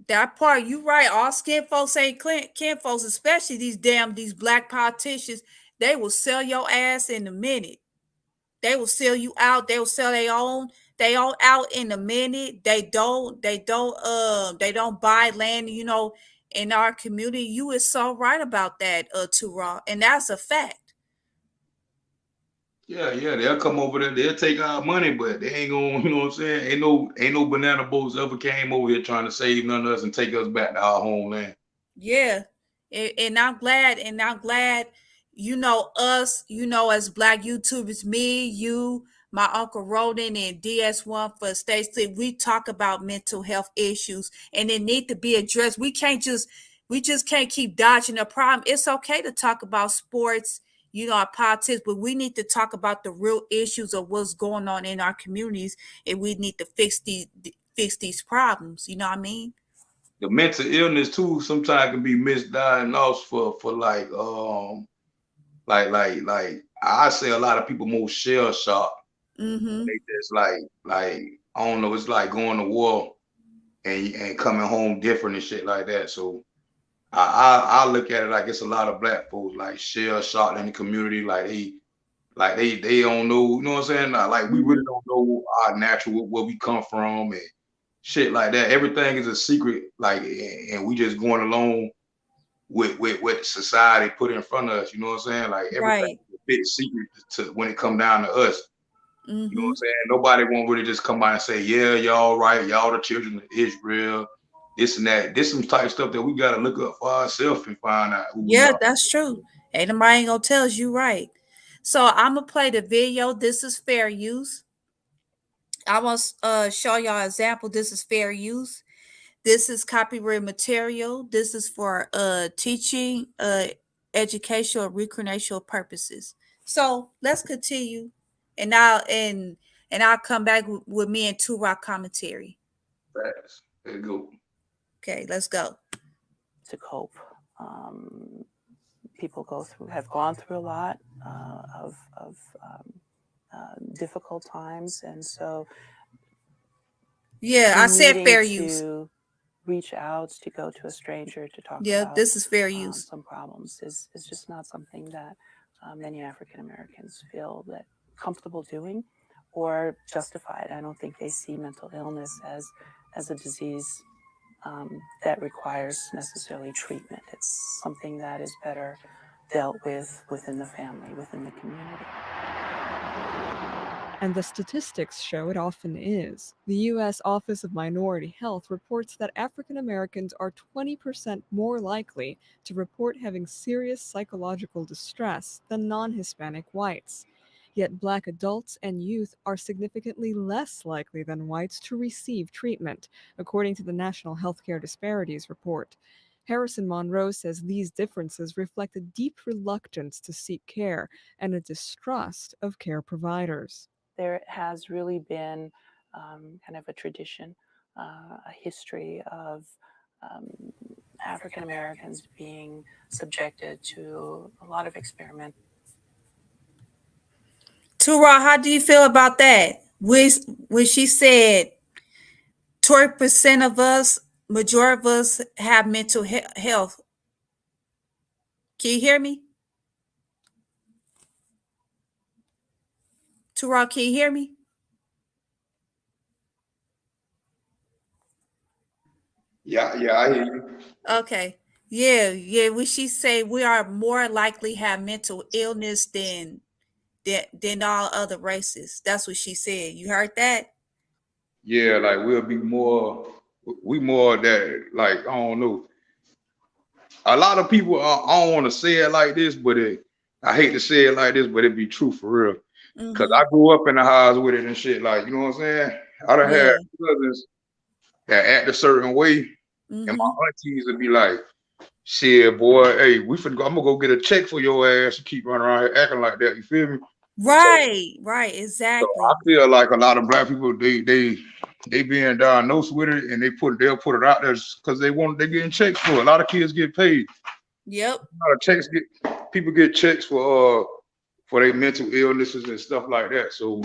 That part, you right. All skin folks ain't kin folks, especially these black politicians. They will sell your ass in a minute. They will sell you out. They will sell their own out in a minute. They don't buy land, in our community. You is so right about that, Tura. And that's a fact. Yeah, they'll come over there, they'll take our money, but they ain't gonna, you know what I'm saying? Ain't no banana boats ever came over here trying to save none of us and take us back to our homeland. Yeah. And I'm glad, us, as Black YouTubers, me, you, my Uncle Roden, and DS1 for State Street, we talk about mental health issues and they need to be addressed. We just can't keep dodging the problem. It's okay to talk about sports, our politics, but we need to talk about the real issues of what's going on in our communities, and we need to fix these problems. You know what I mean? The mental illness too sometimes can be misdiagnosed for like I say a lot of people more shell shocked. Mm-hmm. They just like I don't know, it's like going to war and coming home different and shit like that. So I look at it like it's a lot of black folks like shell shocked in the community, like they don't know, you know what I'm saying? Like we really don't know our natural where we come from and shit like that. Everything is a secret, like, and we just going along with what society put in front of us. You know what I'm saying? Like everything is a big secret to when it come down to us. Mm-hmm. You know what I'm saying? Nobody won't really just come by and say, "Yeah, y'all right, y'all the children of Israel." This and that. This some type of stuff that we gotta look up for ourselves and find out who we are. That's true. Ain't nobody gonna tell us you right. So I'm gonna play the video. This is fair use. I want to show y'all an example. This is fair use. This is copyright material. This is for teaching, educational, recreational purposes. So let's continue, and I'll come back with me and Tura commentary. Facts. There you go. Okay, let's go. To cope, people have gone through a lot of difficult times, and so I said fair use. Reach out, to go to a stranger to talk about this is fair use. Some problems is just not something that many African Americans feel that comfortable doing or justified. I don't think they see mental illness as a disease that requires necessarily treatment. It's something that is better dealt with within the family, within the community. And the statistics show it often is. The U.S. Office of Minority Health reports that African Americans are 20% more likely to report having serious psychological distress than non-Hispanic whites. Yet Black adults and youth are significantly less likely than whites to receive treatment, according to the National Healthcare Disparities Report. Harrison Monroe says these differences reflect a deep reluctance to seek care and a distrust of care providers. There has really been kind of a tradition, a history of African Americans being subjected to a lot of experiment. Tura, how do you feel about that? When she said 20% of us, majority of us have mental health. Can you hear me? Tura, can you hear me? Yeah, I hear you. Okay. Yeah. When she say we are more likely have mental illness than all other races. That's what she said. You heard that? Yeah, like we more that, like, I don't know. A lot of people, I don't want to say it like this, but I hate to say it like this, but it be true for real. Because I grew up in the house with it and shit, like, you know what I'm saying? I done had cousins that act a certain way, and my aunties would be like, "Shit, boy, hey, I'm gonna go get a check for your ass to keep running around here acting like that." You feel me? Right, So exactly. I feel like a lot of black people they being diagnosed with it, and they'll put it out there because they're getting checks for it. A lot of kids get paid. Yep. A lot of people get checks for their mental illnesses and stuff like that. So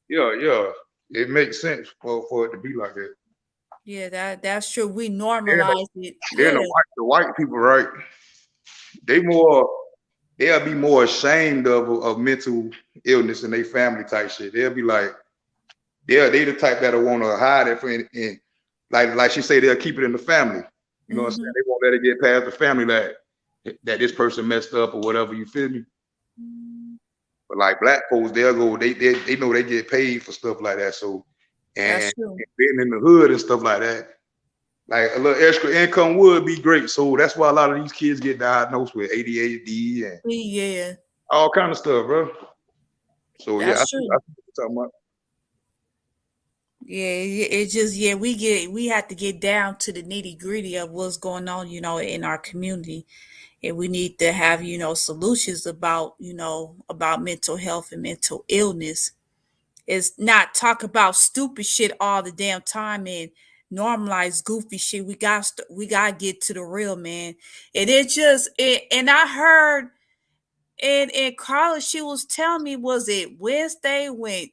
yeah, it makes sense for it to be like that. Yeah, that's true. We Then normalize it. then Yeah. the white people, right? They'll be more ashamed of mental illness and they family type shit. They'll be like, they the type that'll want to hide it and like she say, they'll keep it in the family. You know what I'm saying? They won't let it get past the family that this person messed up or whatever. You feel me? But like black folks, they'll go. They know they get paid for stuff like that. So and being in the hood and stuff like that, like a little extra income would be great. So that's why a lot of these kids get diagnosed with ADHD and all kind of stuff, bro. So I see what you're talking about. Yeah, it's just we have to get down to the nitty gritty of what's going on, in our community, and we need to have solutions about about mental health and mental illness. It's not talk about stupid shit all the damn time and normalize goofy shit. We got to get to the real, man. And and I heard in college she was telling me, was it Wednesday when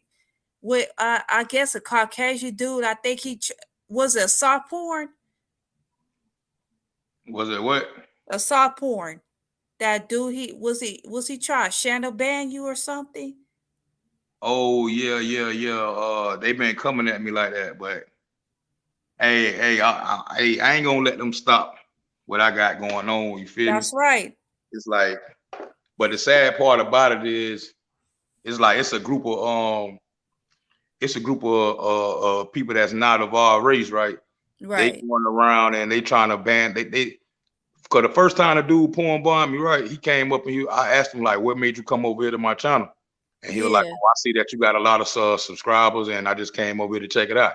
with I guess a Caucasian dude, I think was it soft porn? Was it what? A soft porn. That dude, was he trying to shadow ban you or something? Oh yeah. They been coming at me like that, but hey, I ain't gonna let them stop what I got going on. You feel me? That's right. It's like, but the sad part about it is, it's like it's a group of people that's not of our race, right? Right. They going around and they trying to ban they. Cause the first time the dude porn bombed me, right? He came up and I asked him like, "What made you come over here to my channel?" And he was like, "Oh, I see that you got a lot of subscribers, and I just came over here to check it out."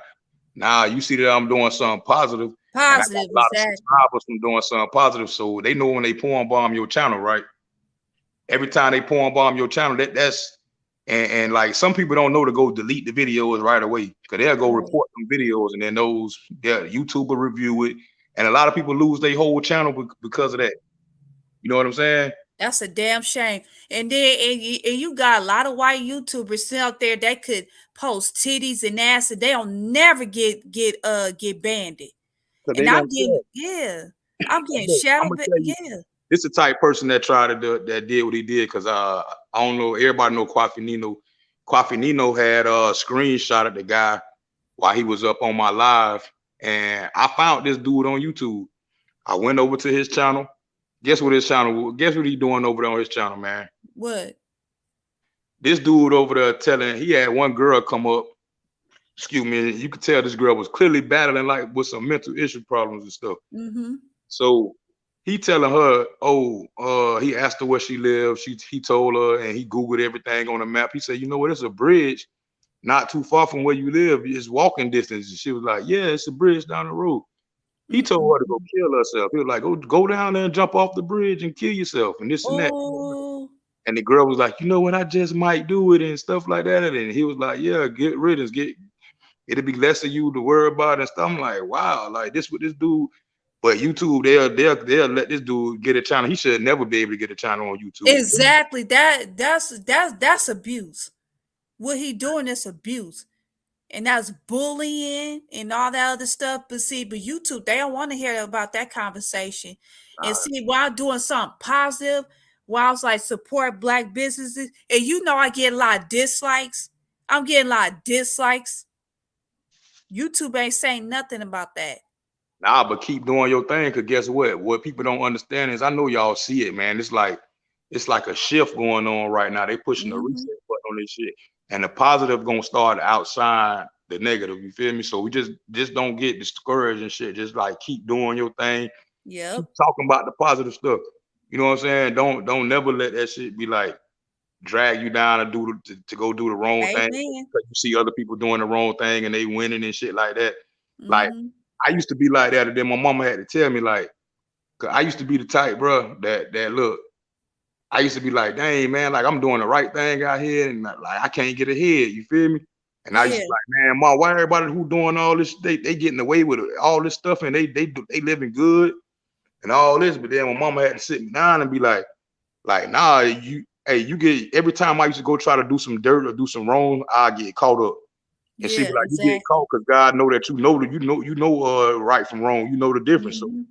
Now you see that I'm doing something positive. And I got a lot of subscribers from doing something positive, so they know when they porn bomb your channel, right? Every time they porn bomb your channel, that's and like some people don't know to go delete the videos right away, because they'll go report them videos, and then YouTube will review it, and a lot of people lose their whole channel because of that. You know what I'm saying? That's a damn shame. And then and you got a lot of white YouTubers out there that could post titties and ass, and they'll never get banned. And I'm getting shadow. This the type of person that tried to do that did what he did, because I don't know, everybody know Coffee Nino. Coffee Nino had a screenshot of the guy while he was up on my live, and I found this dude on YouTube. I went over to his channel. Guess what he doing over there on his channel, man? What? This dude over there he had one girl come up. Excuse me, you could tell this girl was clearly battling like with some mental issue problems and stuff. So he telling her, he asked her where she lived. He told her, and he Googled everything on the map. He said, "You know what? It's a bridge not too far from where you live. It's walking distance." And she was like, "Yeah, it's a bridge down the road." He told her to go kill herself. He was like, go down there and jump off the bridge and kill yourself and this and that. And the girl was like, "You know what? I just might do it," and stuff like that. And he was like, "Yeah, get riddance. It'll be less of you to worry about and stuff." I'm like, wow, like this with this dude. But YouTube, they'll let this dude get a channel. He should never be able to get a channel on YouTube. Exactly. That's abuse. What he doing is abuse. And that's bullying and all that other stuff. But YouTube, they don't want to hear about that conversation. And while doing something positive, while I was like support Black businesses, and I get a lot of dislikes. I'm getting a lot of dislikes. YouTube ain't saying nothing about that. Nah, but keep doing your thing, because guess what? What people don't understand is, I know y'all see it, man. It's like a shift going on right now. They pushing the reset button on this shit. And the positive gonna start outside the negative. You feel me? So we just don't get discouraged and shit. Just like keep doing your thing. Yeah. Keep talking about the positive stuff. You know what I'm saying? Don't never let that shit be like drag you down and to go do the wrong thing. Because you see other people doing the wrong thing and they winning and shit like that. Like I used to be like that, and then my mama had to tell me, like, cause I used to be the type, bro, that look, I used to be like, dang man, like I'm doing the right thing out here, and like I can't get ahead. You feel me? And I used to Yeah. be like, man, Mom, why everybody who doing all this, they getting away with it, all this stuff, and they living good and all this. But then my mama had to sit me down and be like, nah, you get every time I used to go try to do some dirt or do some wrong, I get caught up. And she Yeah, be like, you get exactly. caught because God know that you know right from wrong, you know the difference. So Mhm.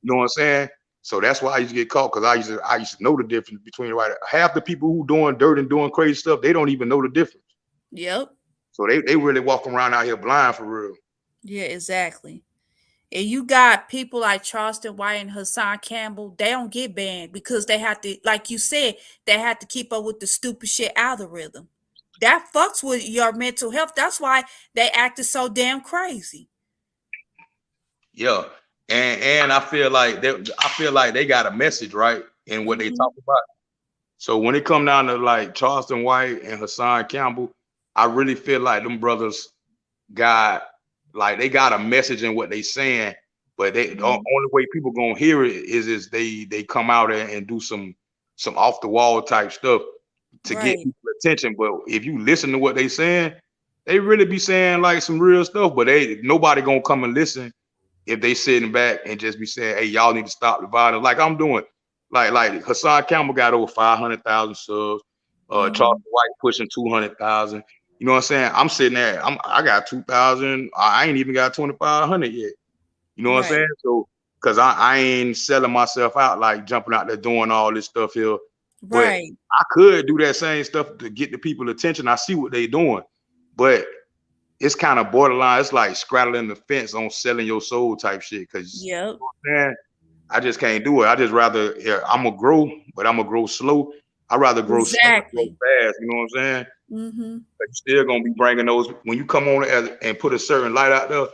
you know what I'm saying? So that's why I used to get caught, because I used to know the difference between right. Half the people who doing dirt and doing crazy stuff, they don't even know the difference. Yep. So they really walk around out here blind for real. Yeah, exactly. And you got people like Charleston White and Hassan Campbell, they don't get banned because they have to, like you said, they have to keep up with the stupid shit algorithm. That fucks with your mental health. That's why they acted so damn crazy. Yeah. And I feel like they got a message, right, in what they talk about. So when it come down to like Charleston White and Hassan Campbell, I really feel like them brothers they got a message in what they saying, but the only way people gonna hear it is they come out and do some off the wall type stuff to get Right. people attention. But if you listen to what they saying, they really be saying like some real stuff, but nobody gonna come and listen if they sitting back and just be saying, hey, y'all need to stop the violence like I'm doing. Like Hassan Campbell got over 500,000 subs. Charleston White pushing 200,000. You know what I'm saying? I'm sitting there. I got 2,000. I ain't even got 2,500 yet. You know what I'm Right. saying? So, cause I ain't selling myself out like jumping out there doing all this stuff here. But Right. I could do that same stuff to get the people attention. I see what they doing, but it's kind of borderline. It's like straddling the fence on selling your soul type shit. Cause Yep. man, I just can't do it. I just rather I'm gonna grow, but I'm gonna grow slow. I'd rather grow slow than grow Exactly. fast. You know what I'm saying? Mm-hmm. But you still gonna be bringing those when you come on and put a certain light out there.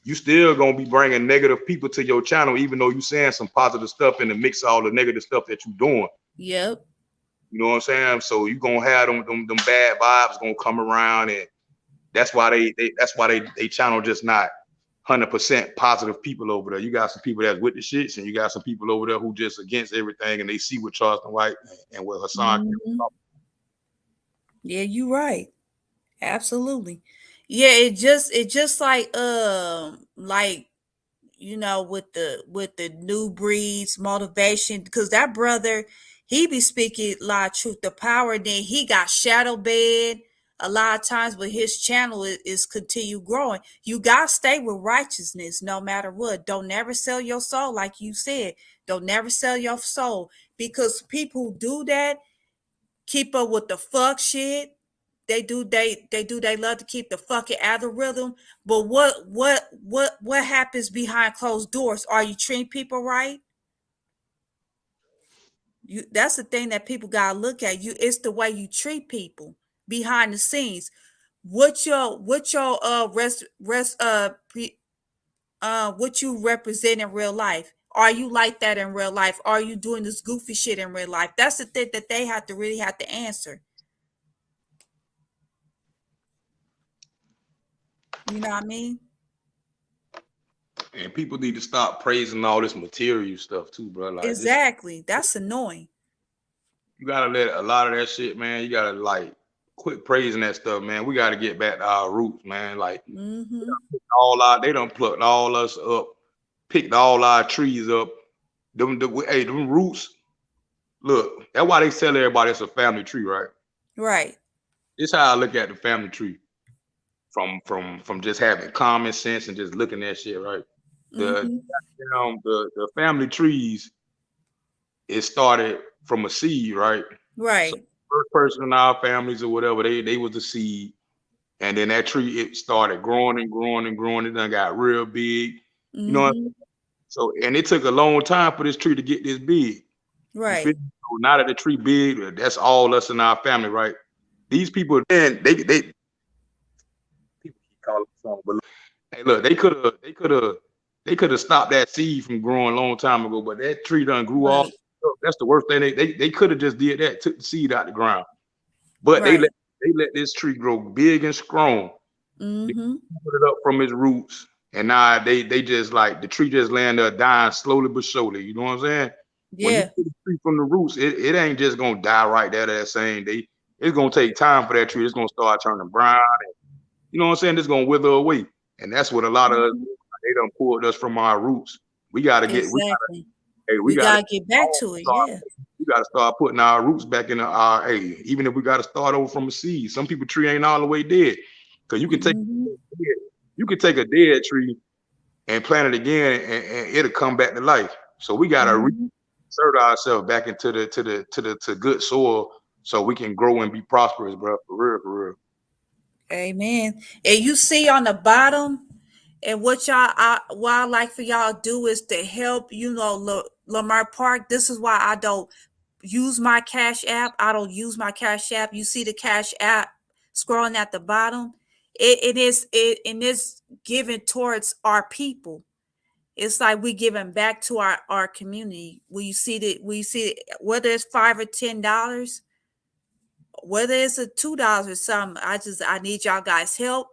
You still gonna be bringing negative people to your channel, even though you saying some positive stuff in the mix of all the negative stuff that you doing. Yep. You know what I'm saying? So you gonna have them bad vibes gonna come around, and that's why they channel just not 100% positive people over there. You got some people that's with the shits, and you got some people over there who just against everything, and they see what Charleston White and what Hassan. Yeah, you right. Absolutely. Yeah, it just like with the new breeds motivation, because that brother, he be speaking a lot of truth to power. Then he got shadow banned a lot of times, but his channel is continue growing. You gotta stay with righteousness no matter what. Don't never sell your soul, like you said. Don't never sell your soul, because people who do that keep up with the fuck shit. They love to keep the fucking algorithm. But what happens behind closed doors? Are you treating people right? That's the thing that people gotta look at. It's the way you treat people behind the scenes. What your what you represent in real life? Are you like that in real life? Are you doing this goofy shit in real life? That's the thing that they have to answer. You know what I mean? And people need to stop praising all this material stuff too, bro. Like Exactly. That's annoying. you gotta let a lot of that shit, man. You gotta like quit praising that stuff, man. We gotta get back to our roots, man. Like they done plucked all us up, picked all our trees up. Them roots. Look, that's why they tell everybody it's a family tree, right? Right. This how I look at the family tree. From just having common sense and just looking at shit, right? The family trees, it started from a seed, right? Right. So first person in our families or whatever, they was the seed, and then that tree, it started growing and growing and growing. It done got real big, you know. So, and it took a long time for this tree to get this big. Right. So now that the tree big, that's all us in our family, right? These people, then they people keep calling them, but hey, look, they could have stopped that seed from growing a long time ago, but that tree done grew all up. That's the worst thing. They could have just did that, took the seed out the ground. But they let this tree grow big and strong. They put it up from its roots. And now they just like the tree just laying there dying slowly but surely. You know what I'm saying? When you Yeah. put a tree from the roots, it ain't just gonna die right there that same day. It's gonna take time for that tree. It's gonna start turning brown, and you know what I'm saying? It's gonna wither away. And that's what a lot of us Mhm. do. They done pulled us from our roots. We gotta Exactly. hey, we We gotta gotta get back to it. start, Yeah. we gotta start putting our roots back in our even if we gotta start over from a seed. Some people tree ain't all the way dead. Cause Mhm. you can take a dead tree and plant it again and it'll come back to life. So we gotta Mhm. reinsert ourselves back into to good soil so we can grow and be prosperous, bro. For real, for real. Amen. And you see on the bottom, and what I like for y'all to do is to help, Lamar Park. This is why I don't use my Cash App. I don't use my Cash App. You see the Cash App scrolling at the bottom. It is given towards our people. It's like we giving back to our community. We see it, whether it's $5 or $10, whether it's a $2 or something. I need y'all guys help.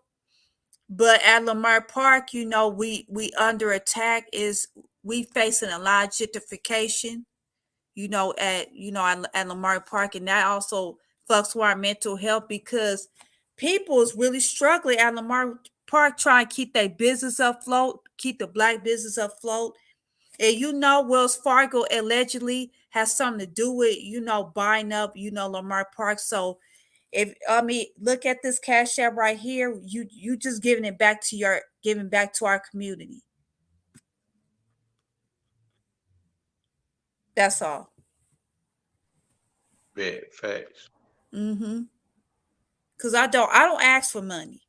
But at Lamar Park, we under attack. Is we facing a lot of gentrification, at Lamar Park, and that also fucks with our mental health because people is really struggling at Lamar Park trying to keep their business afloat, keep the Black business afloat. And Wells Fargo allegedly has something to do with, buying up, Lamar Park. So look at this Cash App right here. You just giving back to our community. That's all. Yeah, facts. Mm-hmm. Because I don't ask for money.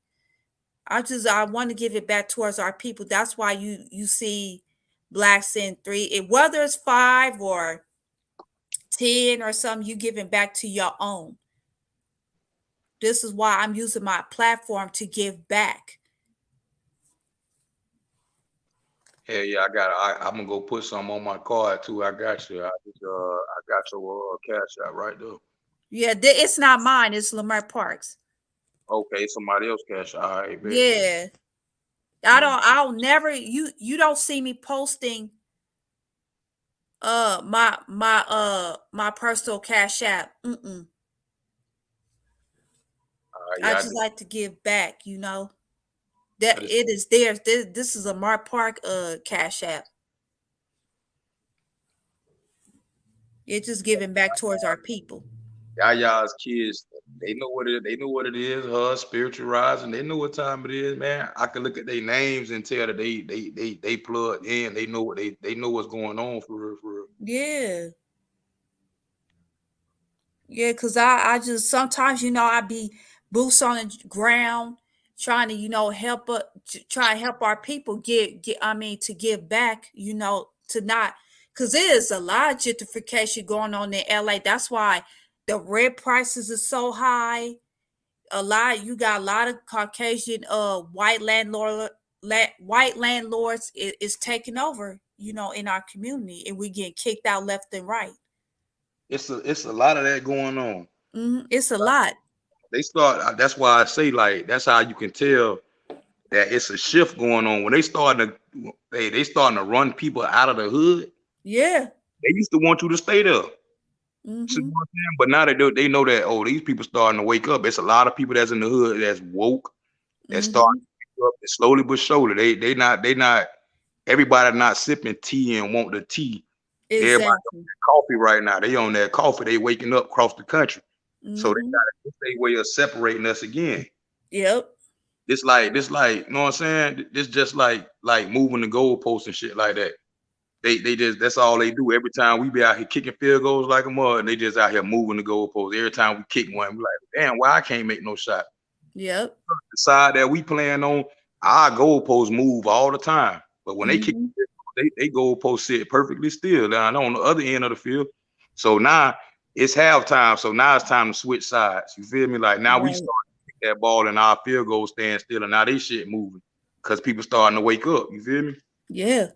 I want to give it back towards our people. That's why you see Blacks in 3, whether it's 5 or 10 or something, you giving back to your own. This is why I'm using my platform to give back. Yeah, I'm gonna go put some on my card too. I got you. I got your Cash App right there. Yeah, it's not mine. It's Lamar Parks. Okay, somebody else Cash App. All right, bet. Yeah. I'll never, you don't see me posting my personal Cash App. I Yeah, just like to give back, that it is theirs. This is a Lamar Park Cash App. It's just giving back towards our people. Y'all's kids, they know what it is, spiritual rising. They know what time it is, man. I can look at their names and tell that they plugged in. They know what's going on for real, for real. Yeah. Yeah, because I just sometimes, I be boots on the ground trying to, try to help our people to give back, to not, because there is a lot of gentrification going on in LA. That's why the rent prices are so high. You got a lot of Caucasian white landlords is taking over, in our community, and we getting kicked out left and right. It's a lot of that going on. It's a lot. That's why I say, like, that's how you can tell that it's a shift going on. When they starting to run people out of the hood. Yeah. They used to want you to stay there. See what I'm saying? But now they know that, these people starting to wake up. It's a lot of people that's in the hood that's woke, that's starting to wake up, and slowly but surely. They not everybody not sipping tea and want the tea. Exactly. Everybody on that coffee right now. They on that coffee. They waking up across the country. So they got a way of separating us again. Yep. This like, you know what I'm saying? This just like moving the goalposts and shit like that. They just, that's all they do. Every time we be out here kicking field goals like a mud, and they just out here moving the goalposts. Every time we kick one, we like, damn, why I can't make no shot? Yep. The side that we playing on, our goalposts move all the time. But when they kick, they goalposts sit perfectly still down on the other end of the field. So now it's halftime. So now it's time to switch sides. You feel me? Like now we start to kick that ball and our field goal stand still, and now they shit moving because people starting to wake up. You feel me? Yeah.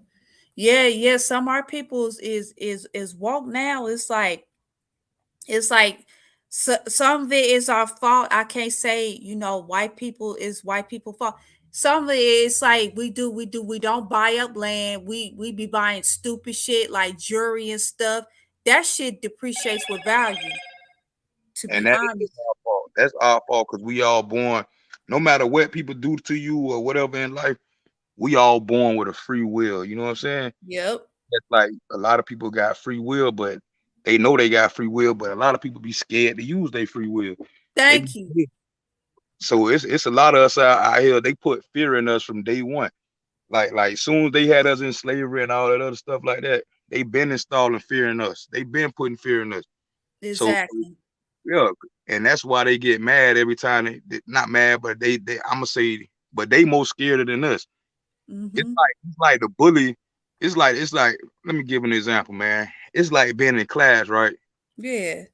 Yeah. Some of our people is woke now. It's like some of it is our fault. I can't say, white people fault. some of it's like we don't buy up land. We be buying stupid shit like jewelry and stuff. That shit depreciates with value. To And be that is honest, our fault. That's our fault because we all born, no matter what people do to you or whatever in life, we all born with a free will. You know what I'm saying? yep. It's like a lot of people got free will, but they know they got free will, but a lot of people be scared to use their free will. They Thank be you. scared. So it's a lot of us out here. They put fear in us from day one. Like soon as they had us in slavery and all that other stuff like that, they been installing fear in us. They been putting fear in us. So Exactly. yeah, and that's why they get mad every time. They not mad, but they I'm gonna say, but they more scared than us. Mm-hmm. It's like the bully. It's like let me give an example, man. It's like being in class, right? Yeah.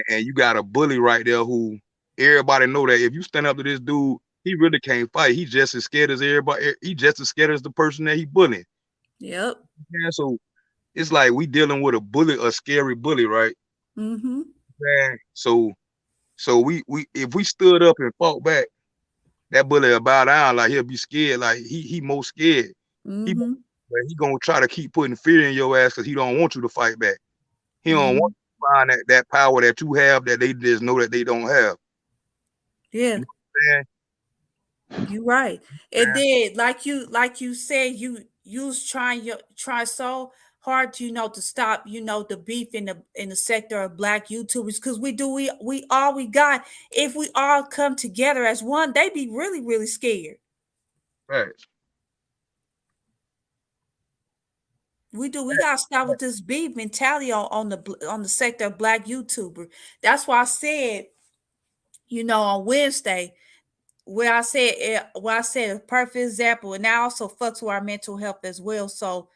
And you got a bully right there who everybody know that if you stand up to this dude, he really can't fight. He just as scared as everybody. He just as scared as the person that he bullying. Yep. Yeah, so it's like we dealing with a bully, a scary bully, right? Mm-hmm. Man, so we if we stood up and fought back, that bully will bow down, like he'll be scared, like he more scared. He Mm-hmm. but he gonna try to keep putting fear in your ass because he don't want you to fight back. He don't Mm-hmm. want you to find that power that you have that they just know that they don't have. Yeah. You know what I'm saying? You're right. And Yeah. then, like you said, you was try so hard to to stop the beef in the sector of Black YouTubers because we all we got. If we all come together as one, they be really really scared. Right. We gotta stop with this beef mentality on the sector of Black YouTuber. That's why I said on Wednesday. Where I said a perfect example, and that also fucks with our mental health as well. So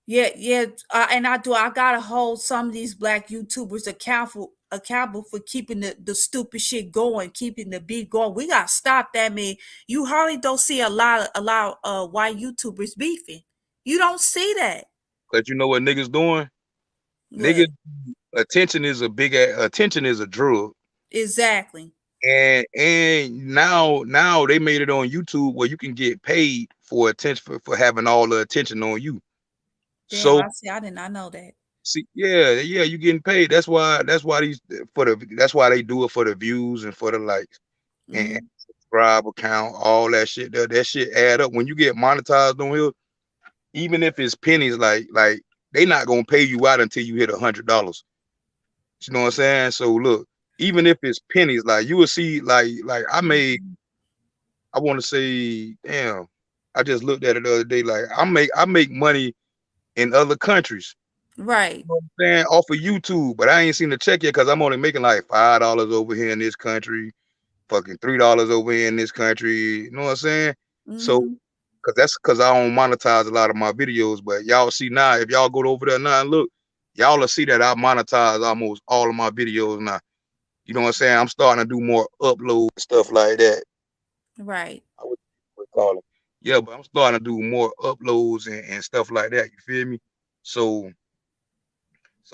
yeah, and I gotta hold some of these Black YouTubers accountable for keeping the stupid shit going, keeping the beat going. We gotta stop that, man. You hardly don't see a lot of white YouTubers beefing. You don't see that. Cause you know what niggas doing? What? Niggas attention is a drug. Exactly. And now they made it on YouTube where you can get paid for attention for having all the attention on you. Damn, So I did not know that. see, yeah, you getting paid. That's why that's why they do it for the views and for the likes and Mhm. subscriber count, all that shit. That shit add up. When you get monetized on here, even if it's pennies, like they not gonna pay you out until you hit $100. You know what I'm saying? So look, even if it's pennies, like you will see, like I made, I want to say, damn, I just looked at it the other day. Like I make money in other countries. Right. You know what I'm saying? Off of YouTube, but I ain't seen the check yet because I'm only making like $5 over here in this country, fucking $3 over here in this country. You know what I'm saying? So, Mhm. cause I don't monetize a lot of my videos, but y'all see now, if y'all go over there now and look, y'all will see that I monetize almost all of my videos now. You know what I'm saying? I'm starting to do more upload stuff like that. Right. I would call it. Yeah, but I'm starting to do more uploads and stuff like that. You feel me? So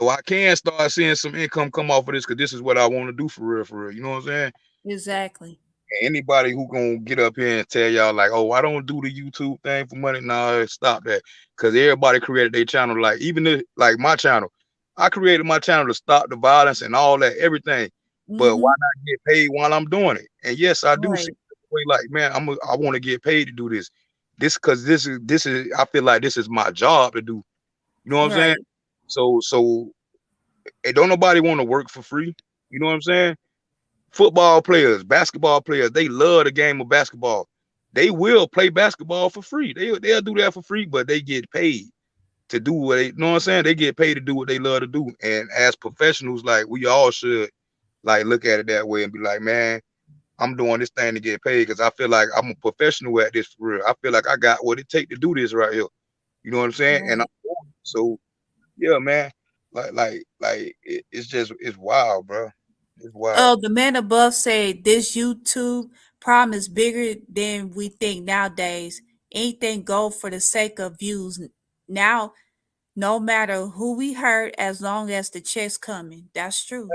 I can start seeing some income come off of this because this is what I want to do for real. You know what I'm saying? Exactly. Anybody who gonna get up here and tell y'all like, oh, I don't do the YouTube thing for money, nah, stop that. Cause everybody created their channel, like even if, like my channel, I created my channel to stop the violence and all that, everything. But why Mhm. not get paid while I'm doing it? And yes, I do see Right. the way, like, man, I want to get paid to do this. Cause this is I feel like this is my job to do. You know what I'm saying? Right. So don't nobody want to work for free. You know what I'm saying? Football players, basketball players, they love the game of basketball. They will play basketball for free. They'll do that for free, but they get paid to do what they, you know what I'm saying? They get paid to do what they love to do. And as professionals, like we all should like look at it that way and be like, man, I'm doing this thing to get paid because I feel like I'm a professional at this for real. I feel like I got what it take to do this right here. You know what I'm saying? And Right. so yeah, man. It's wild, bro. It's wild. Oh, the man above said this YouTube problem is bigger than we think nowadays. Anything go for the sake of views now, no matter who we hurt, as long as the check's coming. That's true.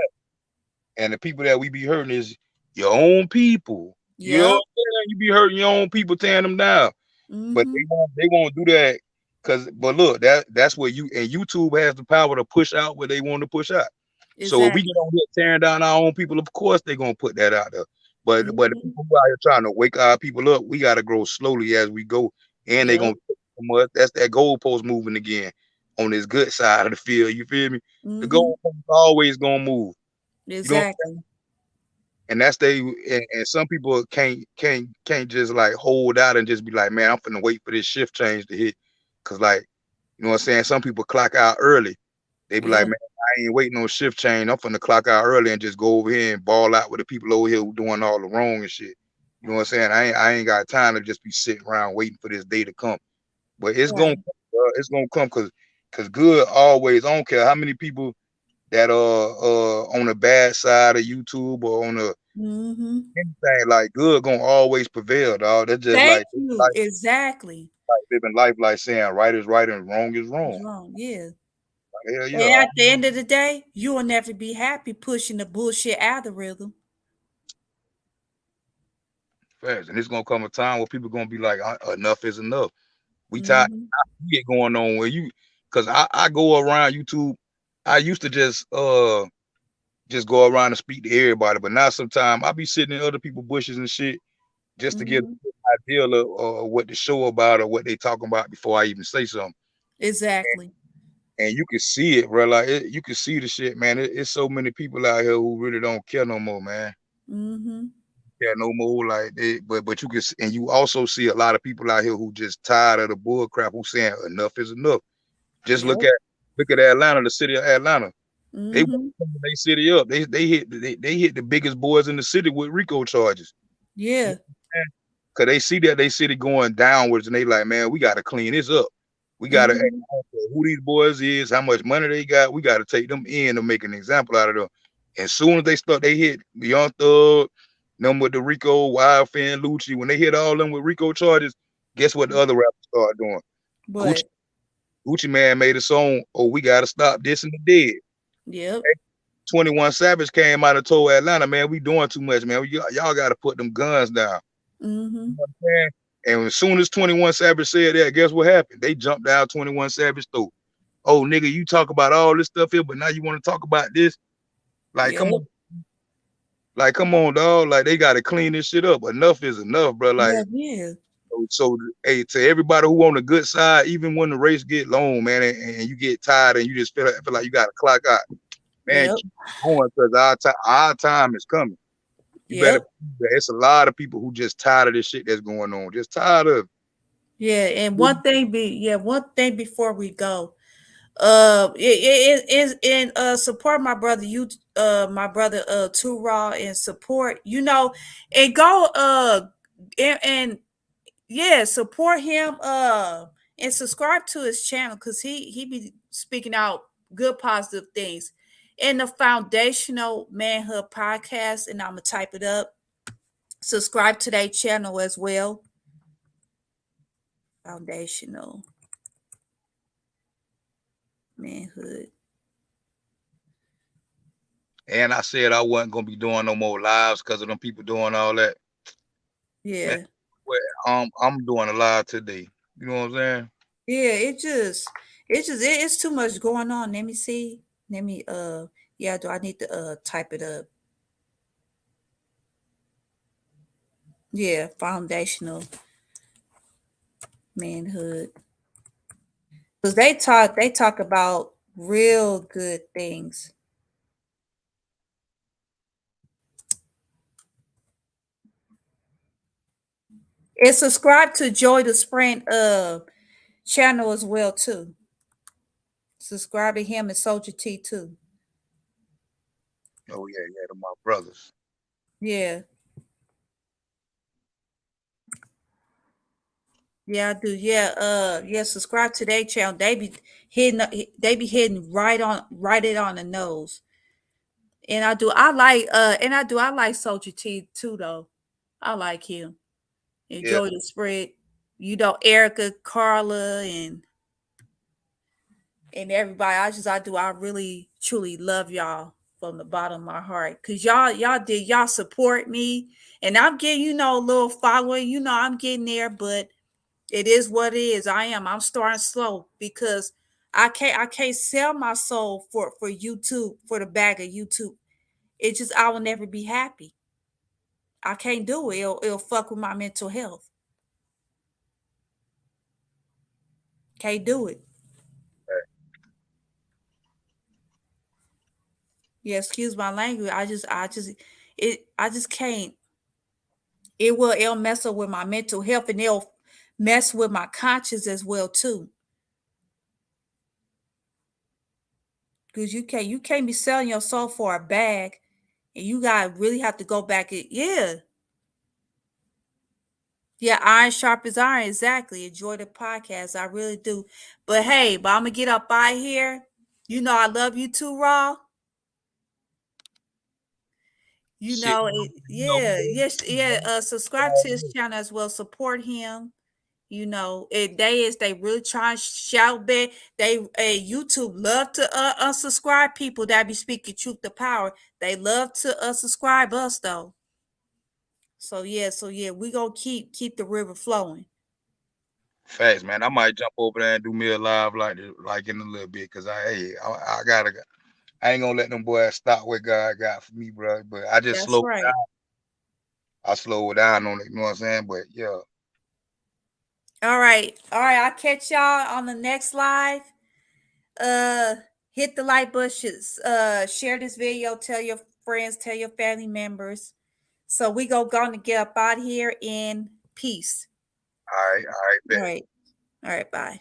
And the people that we be hurting is your own people. You know what Yep. I'm saying? You be hurting your own people, tearing them down. But they won't do that but look, that's where YouTube has the power to push out what they want to push out. So if we get on here tearing down our own people, of course they're gonna put that out there. But the people who are here trying to wake our people up, we gotta grow slowly as we go. And they're gonna that's that goalpost moving again on this good side of the field. You feel me? The goalpost always gonna move. Exactly. And that's and some people can't just like hold out and just be like, man, I'm finna wait for this shift change to hit. Cause like, you know what I'm saying? Some people clock out early. They be like, man, I ain't waiting on shift change. I'm finna clock out early and just go over here and ball out with the people over here who doing all the wrong and shit. You know what I'm saying? I ain't got time to just be sitting around waiting for this day to come. But it's gonna come cause good always. I don't care how many people that are on the bad side of YouTube or on the anything, like good gonna always prevail, dog. That's just Thank you. Exactly. Like living life like saying right is right and wrong is wrong. Wrong. Yeah. Hell yeah. And at the end of the day, you will never be happy pushing the bullshit algorithm. Facts. And it's gonna come a time where people gonna be like, enough is enough. We tired. I see it going on where cause I go around YouTube. I used to just go around and speak to everybody, but now sometimes I be sitting in other people's bushes and shit just to get an idea of what the show about or what they talking about before I even say something. Exactly. And you can see it, bro. Like you can see the shit, man. It's so many people out here who really don't care no more, man. Care no more, like but you can, and you also see a lot of people out here who just tired of the bull crap, who saying enough is enough. Just look at Atlanta, the city of Atlanta. They city up. They hit the biggest boys in the city with RICO charges. Yeah. Cause they see that they city going downwards, and they like, man, we gotta clean this up. We gotta who these boys is, how much money they got. We gotta take them in to make an example out of them. And soon as they hit Young Thug, them with the RICO, Wildfin, Lucci, when they hit all them with RICO charges, guess what the other rappers start doing? What? Gucci Man made a song, "Oh, we gotta stop this and the dead." Yep. 21 Savage came out and told Atlanta, man, we doing too much, man. Y'all gotta put them guns down. You know what I'm saying? And as soon as 21 Savage said that, guess what happened? They jumped down 21 Savage throat. Oh, nigga, you talk about all this stuff here, but now you want to talk about this? Like, come on. Like, come on, dog. Like, they gotta clean this shit up. Enough is enough, bro. Like, so hey, to everybody who on the good side, even when the race get long, man, and you get tired and you just feel like you gotta clock out, man, keep going, because our time is coming. You better. It's a lot of people who just tired of this shit that's going on, just tired of it. Yeah, and one thing before we go, support my brother, my brother Too Raw, and support, and go and support him and subscribe to his channel, because he be speaking out good positive things in the Foundational Manhood Podcast, and I'm gonna type it up. Subscribe to their channel as well. Foundational Manhood. And I said I wasn't gonna be doing no more lives because of them people doing all that. Yeah. Man, well, I'm doing a live today. You know what I'm saying? Yeah, it's too much going on. Let me see. Do I need to type it up? Yeah, Foundational Manhood. Because they talk about real good things. And subscribe to Joy the Sprint channel as well too. Subscribe to him and Soldier T too. Oh yeah, they're my brothers. Yeah. Yeah, I do. Yeah, subscribe to their channel. They be hitting right it on the nose. And I like Soldier T too, though. I like him. Enjoy the spread. Erica, Carla, and everybody. I really truly love y'all from the bottom of my heart. Cause y'all support me. And I'm getting, a little following, I'm getting there, but it is what it is. I'm starting slow because I can't sell my soul for YouTube, for the bag of YouTube. It just, I will never be happy. I can't do it. It'll fuck with my mental health. Can't do it. Yeah, excuse my language. I just can't. It'll mess up with my mental health, and it'll mess with my conscience as well too. Because you can't be selling your soul for a bag, and you gotta really have to go back. Yeah, iron sharp as iron. Exactly. Enjoy the podcast. I really do. But I'm gonna get up out here. I love you too, Raw. Subscribe to his channel as well. Support him. They really try and shout bad. YouTube love to unsubscribe people that be speaking truth to power. They love to unsubscribe us though. So we gonna keep the river flowing. Facts, man. I might jump over there and do me a live like in a little bit, cause I ain't gonna let them boys stop what God got for me, bro. But I just slow it down. I slow it down on it, you know what I'm saying? But yeah. All right. I'll catch y'all on the next live. Hit the like button. Share this video. Tell your friends. Tell your family members. So we gonna get up out here in peace. All right. All right. Bye.